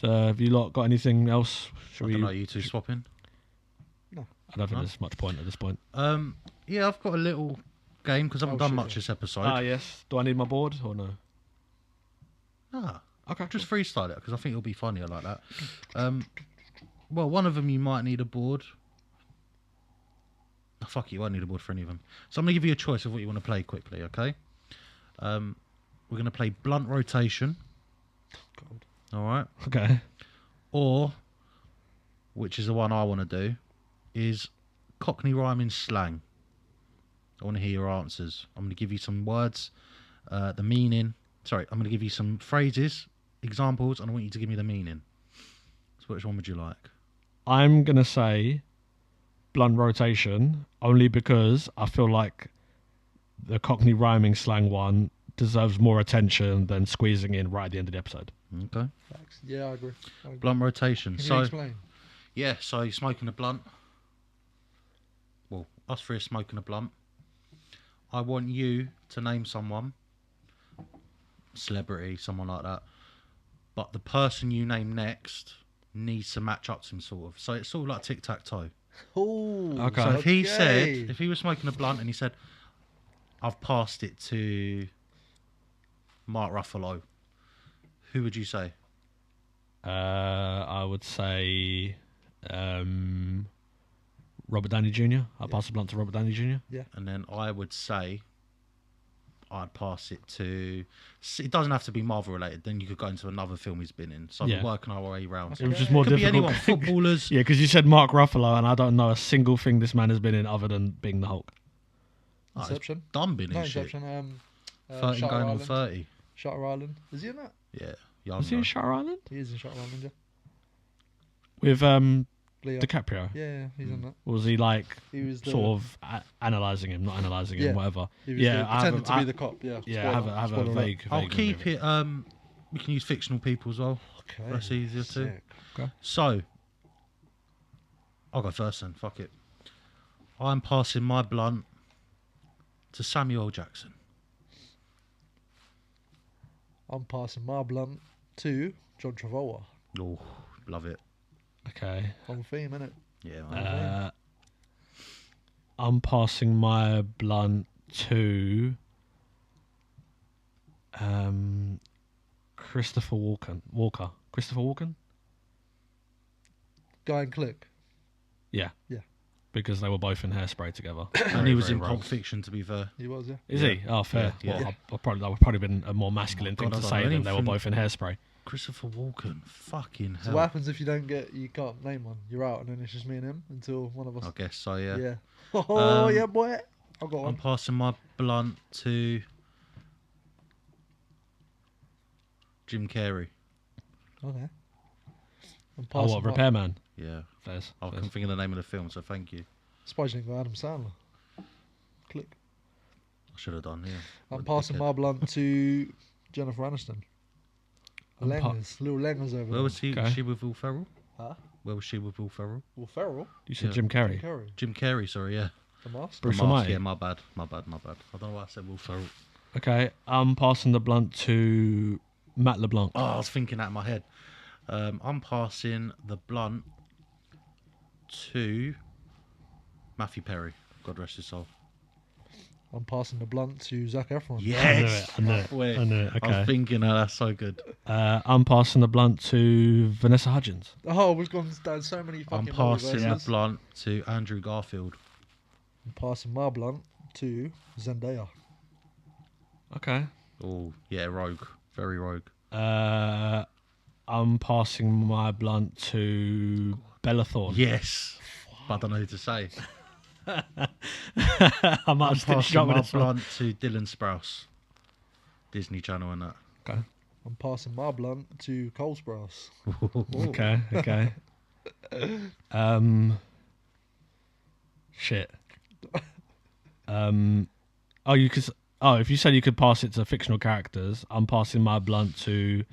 So have you lot got anything else? Should I we? don't know, you two swapping? I don't think No? there's much point at this point. Yeah, I've got a little game because I haven't Oh, done shit, much yeah. this episode. Yes. Do I need my board or no? Nah, Okay. just freestyle it because I think it'll be funnier like that. Well, one of them you might need a board. Oh, fuck you, I won't need a board for any of them. So I'm going to give you a choice of what you want to play quickly, okay? We're going to play blunt rotation. God. All right. Okay. Or, which is the one I want to do, is Cockney rhyming slang. I want to hear your answers. I'm going to give you some words, the meaning. Sorry, I'm going to give you some phrases, examples, and I want you to give me the meaning. So which one would you like? I'm gonna say blunt rotation only because I feel like the Cockney rhyming slang one deserves more attention than squeezing in right at the end of the episode. Okay. Facts. Yeah, I agree. Blunt rotation. Can you So, explain? yeah, so you're smoking a blunt. Well, us three are smoking a blunt. I want you to name someone, celebrity, someone like that. But the person you name next needs to match up to him, sort of. So it's sort of like tic-tac-toe. Oh, Okay. So if he okay. said, if he was smoking a blunt and he said, I've passed it to Mark Ruffalo, who would you say? I would say Robert Downey Jr. I'll pass the blunt to Robert Downey Jr. And then I would say I'd pass it to... It doesn't have to be Marvel related. Then you could go into another film he's been in. So Yeah. we're working our way around. It was just more Could be difficult. anyone. Footballers. Yeah, because you said Mark Ruffalo, and I don't know a single thing this man has been in other than being the Hulk. Oh, he's Inception. done been No, in shit. Inception. 13 Shutter going on Island. 30. Shutter Island. Is he in that? Yeah. Young, Was he in though. Shutter Island He is in Shutter Island, yeah. with Leo. DiCaprio? Yeah, he's in that. Or was he like He was the, sort of analysing him, not analysing him, Yeah. whatever? He was Yeah, the, I pretending to have be the cop. Yeah. Yeah, I have a Spoiler alert. vague. I'll vague keep memory. it. We can use fictional people as well. Okay. That's easier too. Sick. So, I'll go first then. Fuck it. I'm passing my blunt to Samuel L. Jackson. I'm passing my blunt to John Travolta. Oh, love it. Okay. On theme, innit? Yeah, man. I'm passing my blunt to Christopher Walker. Christopher Walken? Guy and Click. Yeah. Yeah. Because they were both in Hairspray together. and he was in Very Pulp rogue. Fiction, to be fair. He was, yeah. Is he? Oh, fair. Yeah, Well, yeah. that would probably been a more masculine God, thing I to don't say know than they were anything. both in Hairspray. Christopher Walken. Fucking So hell. what happens if you can't name one? You're out, and then it's just me and him until one of us. I guess so, yeah. Yeah. Oh, Um, yeah, boy. I've got I'm one. passing my blunt to Jim Carrey. Okay. I'm Oh, passing what, my... Repairman? Yeah. Fairs. I couldn't think of the name of the film, so thank you. Suppose you didn't go Adam Sandler. Click. I should have done, yeah. I'm What a passing dickhead. my blunt to Jennifer Aniston. I'm pa- Lengers. Little Lengers over Where there. was Okay. she with Will Ferrell? Huh? Where was she with Will Ferrell? Will Ferrell? You said Yeah. Jim Carrey. Curry. Jim Carrey, sorry, yeah. The Mask? Bruce The Mask, Almighty. yeah, my bad. I don't know why I said Will Ferrell. Okay, I'm passing the blunt to Matt LeBlanc. Oh, I was thinking that in my head. I'm passing the blunt to Matthew Perry. God rest his soul. I'm passing the blunt to Zac Efron. Yes, I knew my it. boy. I knew it. I was Okay. thinking, oh, that's so good. I'm passing the blunt to Vanessa Hudgens. Oh, we've gone down so many I'm fucking passing the multiverses. blunt to Andrew Garfield. I'm passing my blunt to Zendaya. Okay. Oh, yeah, rogue. Very rogue. I'm passing my blunt to Bella Thorne. Yes. But I don't know who to say. I might I'm have stitched passing up with my this one. blunt to Dylan Sprouse. Disney Channel and that. Okay. I'm passing my blunt to Cole Sprouse. Okay. Okay. Shit. Oh, you could. Oh, if you said you could pass it to fictional characters, I'm passing my blunt to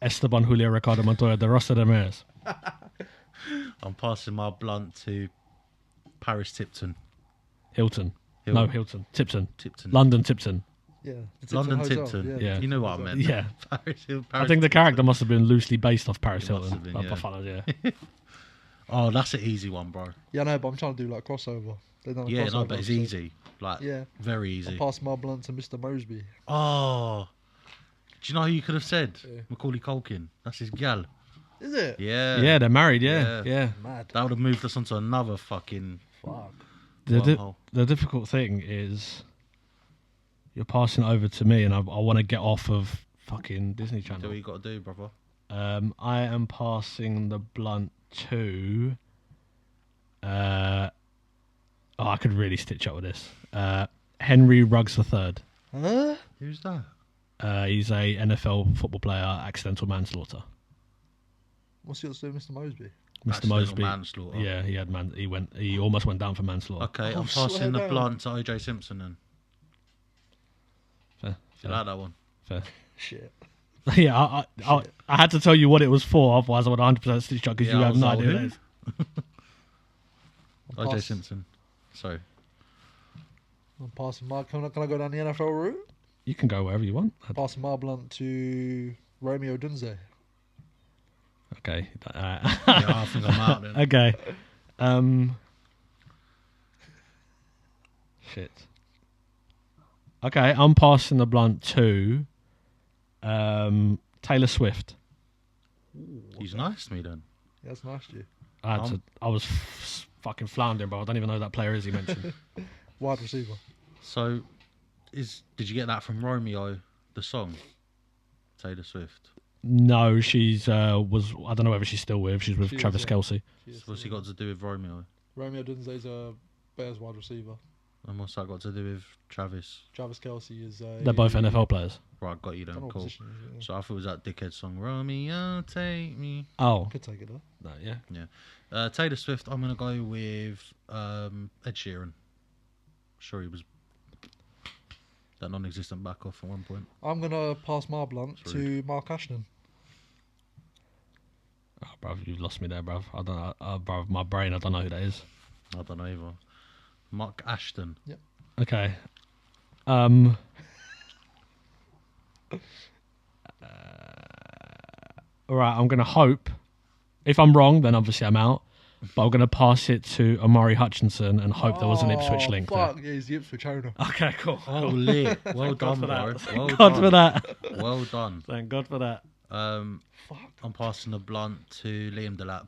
Esteban Julio Ricardo Montoya de Rosa de Ramirez. I'm passing my blunt to Paris Tipton. Hilton. Hill- No, Hilton. Tipton. Tipton. London Tipton. Yeah. the London Hotel. Tipton. Yeah. You know what I meant. Yeah. Paris Hill. I think the character must have been loosely based off Paris It must Hilton. have been, Like, yeah. by fun, yeah. Oh, that's an easy one, bro. Yeah, no, but I'm trying to do like crossover. They've done a Yeah, no, crossover but it's episode. easy. Like, Yeah. very I'm easy. passing my blunt to Mr. Mosby. Oh. Do you know who you could have said? Yeah. Macaulay Culkin. That's his gal. Is it? Yeah. Yeah, they're married. Yeah, Yeah. yeah. Mad. That would have moved us onto another fucking Fuck. wormhole. The difficult thing is you're passing it over to me, and I want to get off of fucking Disney Do what Channel. you got to do, brother. I am passing the blunt to. I could really stitch up with this. Henry Ruggs III. Huh? Who's that? He's a NFL football player, accidental manslaughter. What's yours to Mr. Mosby? Mr. Accidental Mosby. manslaughter. Yeah, he almost went down for manslaughter. Okay, Oh, I'm swear passing the down. blunt to OJ Simpson then. Fair. You like that one? Fair. Shit. Yeah, I had to tell you what it was for, otherwise I would 100% stitch up because Yeah, you I have was no like, idea what who? it is. I'm OJ pass- Simpson. Sorry. I'm passing my. Can I go down the NFL route? You can go wherever you want. Passing my blunt to Romeo Dunze. Okay. Yeah, I think I'm out then. Okay. Shit. Okay, I'm passing the blunt to Taylor Swift. He's nice to me then. Yeah, that's nice, you. I was fucking floundering, bro. I don't even know who that player is he mentioned. Wide receiver. So, did you get that from Romeo, the song? Taylor Swift. No, she's was I don't know whether she's still with. She's with She is, Travis yeah. Kelce. What's he got to do with Romeo? Romeo Dunze's a Bears wide receiver. And what's that got to do with Travis? Travis Kelce is a. They're both NFL players. Right, got you I don't then. know what Cool. position he is, So I thought it was that dickhead song, Romeo, take me. Oh, yeah. Could take it though. no, yeah. Taylor Swift, I'm going to go with Ed Sheeran. Sure, he was that non-existent back off at one point. I'm gonna pass my blunt It's to Mark Ashton. Oh, bruv, you've lost me there, bruv. I don't know, bruv. My brain, I don't know who that is. I don't know either. Mark Ashton. Okay. All right, I'm gonna hope. If I'm wrong, then obviously I'm out. But I'm gonna pass it to Amari Hutchinson and hope there was an Ipswich link there. Fuck, yeah, he's the Ipswich owner. Okay, cool. Oh, lit. Well done, for bro. that. Thank Well God done. for that. Well done. Thank God for that. Fuck. I'm passing the blunt to Liam Delap.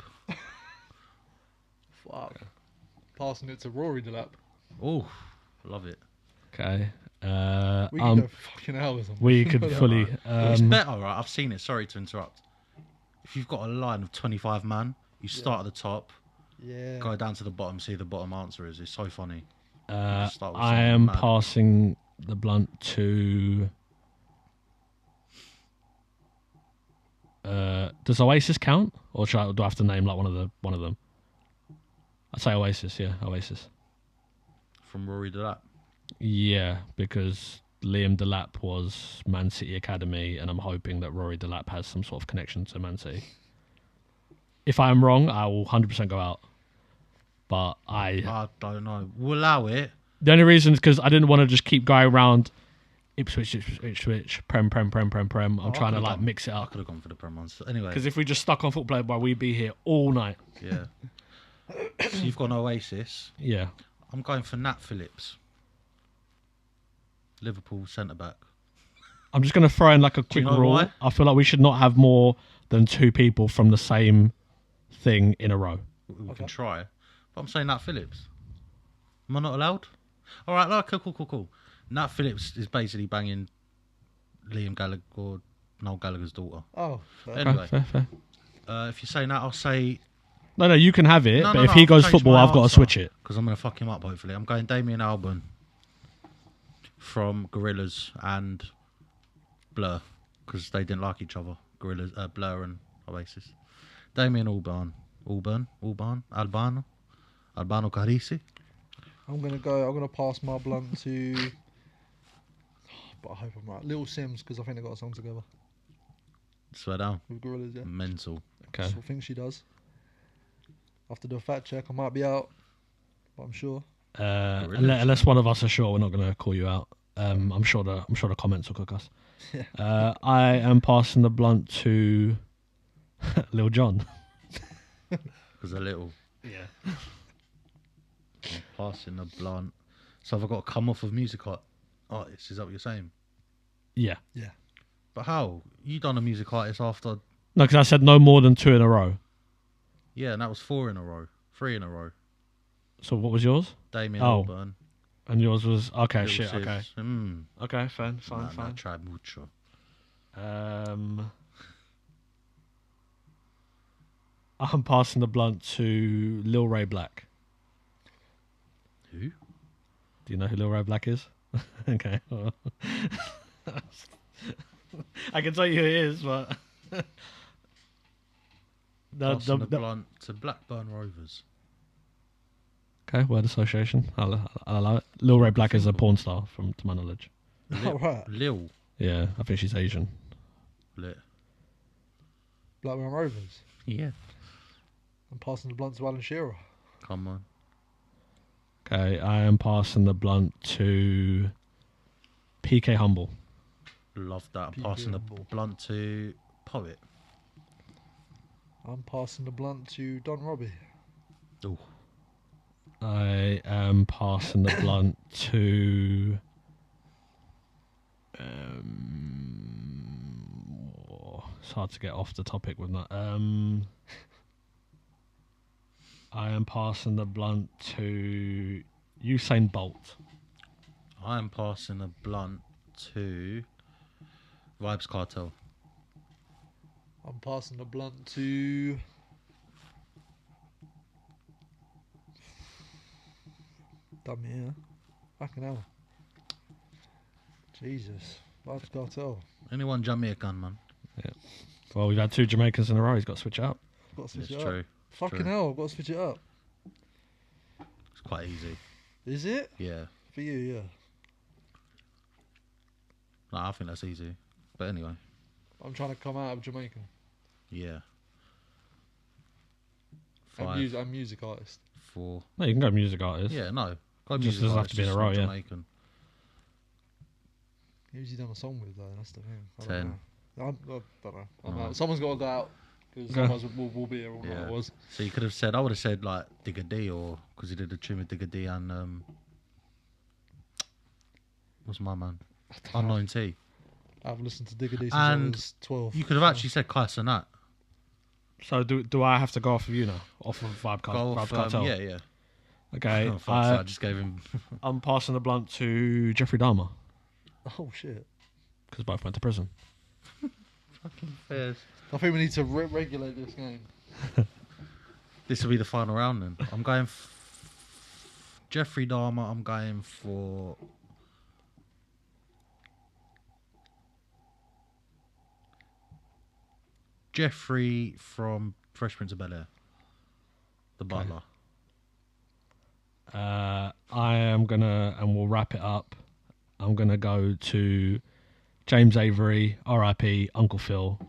Fuck. Passing it to Rory Delap. Oh, love it. Okay. We can go fucking hours on we this. could fully. It's better, right? I've seen it. Sorry to interrupt. If you've got a line of 25 man, you start at the top, Yeah. go down to the bottom, see who the bottom answer is. It's so funny. start with I something am mad. passing the blunt to. Does Oasis count, or do I have to name like one of them? I'd say Oasis. Yeah, Oasis. From Rory Delap. Yeah, because Liam Delap was Man City Academy, and I'm hoping that Rory Delap has some sort of connection to Man City. If I am wrong, I will 100% go out. But I don't know. We'll allow it. the only reason is because I didn't want to just keep going around Ipswich, Prem. I'm trying to like mix it I up. could have gone for the Prem ones. Anyway, Because if we just stuck on Football Player, we'd be here all night. yeah. So you've got an Oasis. Yeah. I'm going for Nat Phillips. Liverpool centre back. I'm just going to throw in like a you quick know rule. why? I feel like we should not have more than 2 people from the same thing in a row. We Okay. can try. But I'm saying Nat Phillips. Am I not allowed? All right, like, cool. Nat Phillips is basically banging Liam Gallagher or Noel Gallagher's daughter. Oh, fair. Anyway. Fair. If you say that, I'll say... No, you can have it, No, but no, if no, he I've goes changed football, my I've got to answer. switch it. Because I'm going to fuck him up, hopefully. I'm going Damien Albarn from Gorillaz and Blur. Because they didn't like each other. Gorillaz, Blur and Oasis. Damien Albano Carisi. I'm gonna pass my blunt to. But I hope I'm right. Little Sims, because I think they got a song together Swear down. with Gorillaz. Yeah, Mental. Okay. that's what I think she does. I have to do a fact check. I might be out, but I'm sure. Unless one of us are sure, we're not going to call you out. I'm sure the comments will cook us. Yeah. I am passing the blunt to Lil Jon. Because a little. Yeah. I'm passing the blunt. So have I got to come off of music artists? Is that what you're saying? Yeah. But how? You done a music artist after... No, because I said no more than 2 in a row. Yeah, and that was 4 in a row. 3 in a row. So what was yours? Damien Oh. Albarn. And yours was okay. Little Shit. Sibs. Okay. Okay. Fine. Nah, tried mucho. I'm passing the blunt to Lil Ray Black. Who? Do you know who Lil Ray Black is? Okay. I can tell you who it is, but Passing the blunt to Blackburn Rovers. Okay, word association. I'll allow it. Lil Ray Black is a porn star, to my knowledge. All right. Lil. Yeah, I think she's Asian. Lit. Blackburn Rovers. Yeah. I'm passing the blunt to Alan Shearer. Come on. Okay, I am passing the blunt to PK Humble. Love that. I'm PK passing the Humble. blunt to Poet. I'm passing the blunt to Don Robbie. Ooh. I am passing the blunt to. It's hard to get off the topic with that. I am passing the blunt to Usain Bolt. I am passing the blunt to Vibes Cartel. I'm passing the blunt to. Dumb here. Fucking hell. Jesus. Vibes Cartel. Anyone Jamaican, man. Well, we've had 2 Jamaicans in a row. He's got to switch it up. Got to switch It's it true. up. Fucking true. hell, I've got to switch it up. It's quite easy. Is it? Yeah. For you, yeah. No, I think that's easy. But anyway. I'm trying to come out of Jamaican. Yeah. I'm 5, music artist. 4. No, you can go music artist. Yeah, no. Go Just music doesn't have artist, to be in a just row, not yeah. Jamaican. Who's he done a song with though? That's the thing. I 10. don't know. I don't know. I'm No. out. Someone's got to go out because Okay. otherwise we'll be here all night. Yeah. It was. So you could have said, I would have said like Digger D, or because he did a tune with Digger D and what's my man? Unknown T. I've listened to Digger D since And I was 12. You could have actually said Kai Sanat. So do I have to go off of you now? Off of Vibe Cartel? yeah, yeah. Okay, Oh, fuck, I just gave him. I'm passing the blunt to Jeffrey Dahmer Oh shit. because both went to prison. Fucking fairs. I think we need to regulate this game. This will be the final round then. I'm going Jeffrey Dahmer. I'm going for Jeffrey from Fresh Prince of Bel-Air. The butler. I am gonna, and we'll wrap it up. I'm gonna go to James Avery, R.I.P. Uncle Phil.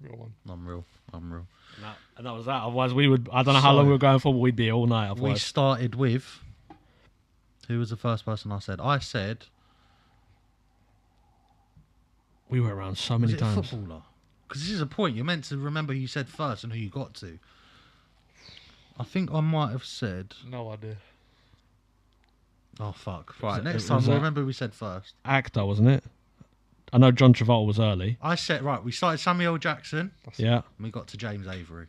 Real one. I'm real. And that was that. Otherwise, we would. I don't know how So, long we were going for, but we'd be here all night. We Otherwise, started with. Who was the first person I said? I said. we were around so Was many it a times. footballer? Because this is a point. You're meant to remember who you said first and who you got to. I think I might have said. No idea. Oh fuck! Right, it next time was we'll a- remember who we said first. Actor, wasn't it? I know John Travolta was early. I said right. We started Samuel L. Jackson. Yeah. And we got to James Avery,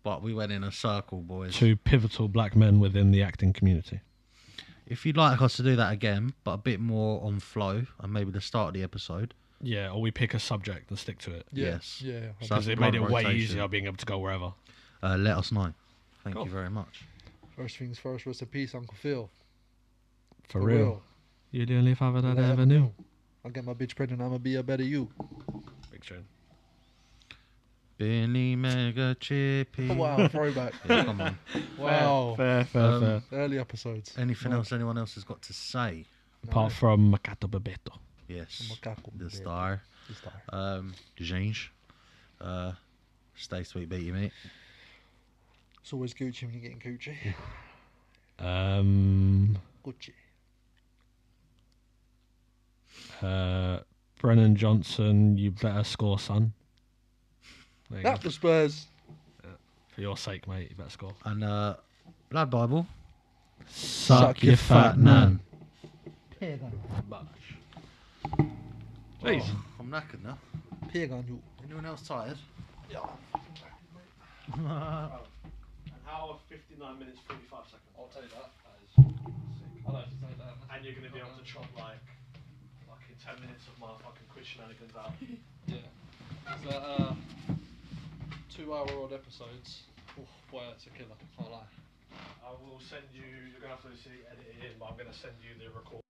but we went in a circle, boys. Two pivotal black men within the acting community. If you'd like us to do that again, but a bit more on flow and maybe the start of the episode, Yeah, or we pick a subject and stick to it. yes. Yeah. So Because that's it made it blunt way rotation. easier being able to go wherever. Let us know. Thank Cool. you very much. First things first, rest in peace, Uncle Phil. For real. You're the only father that I Yeah. ever knew. I'll get my bitch pregnant, I'ma be a better you. Big tune. Billy Mega Chippy. Wow, throwback. Yeah, come on. Wow. Fair. Early episodes. Anything else anyone else has got to say? Apart from Macato Bebeto. Yes. Macaco The Bebeto. star. The star. Ginge. Stay sweet, beaty mate. It's always Gucci when you're getting Gucci. Gucci. Brennan Johnson, you better score, son. There you That go. for Spurs. For your sake, mate, you better score. And Blood Bible. Suck your fat nan. Pig on Jeez. Oh, I'm knackered now. you. Pig on you. Anyone else tired? Yeah. An hour, 59 minutes, 45 seconds. I'll take that. That is sick. I'll have to take that. And you're going to be able to chop like in 10 minutes of my fucking quiz shenanigans out. Yeah. Is that 2-hour-odd episodes? Oh, boy, that's a killer. Can't lie. I will send you, you're going to have to obviously edit it in, but I'm going to send you the record.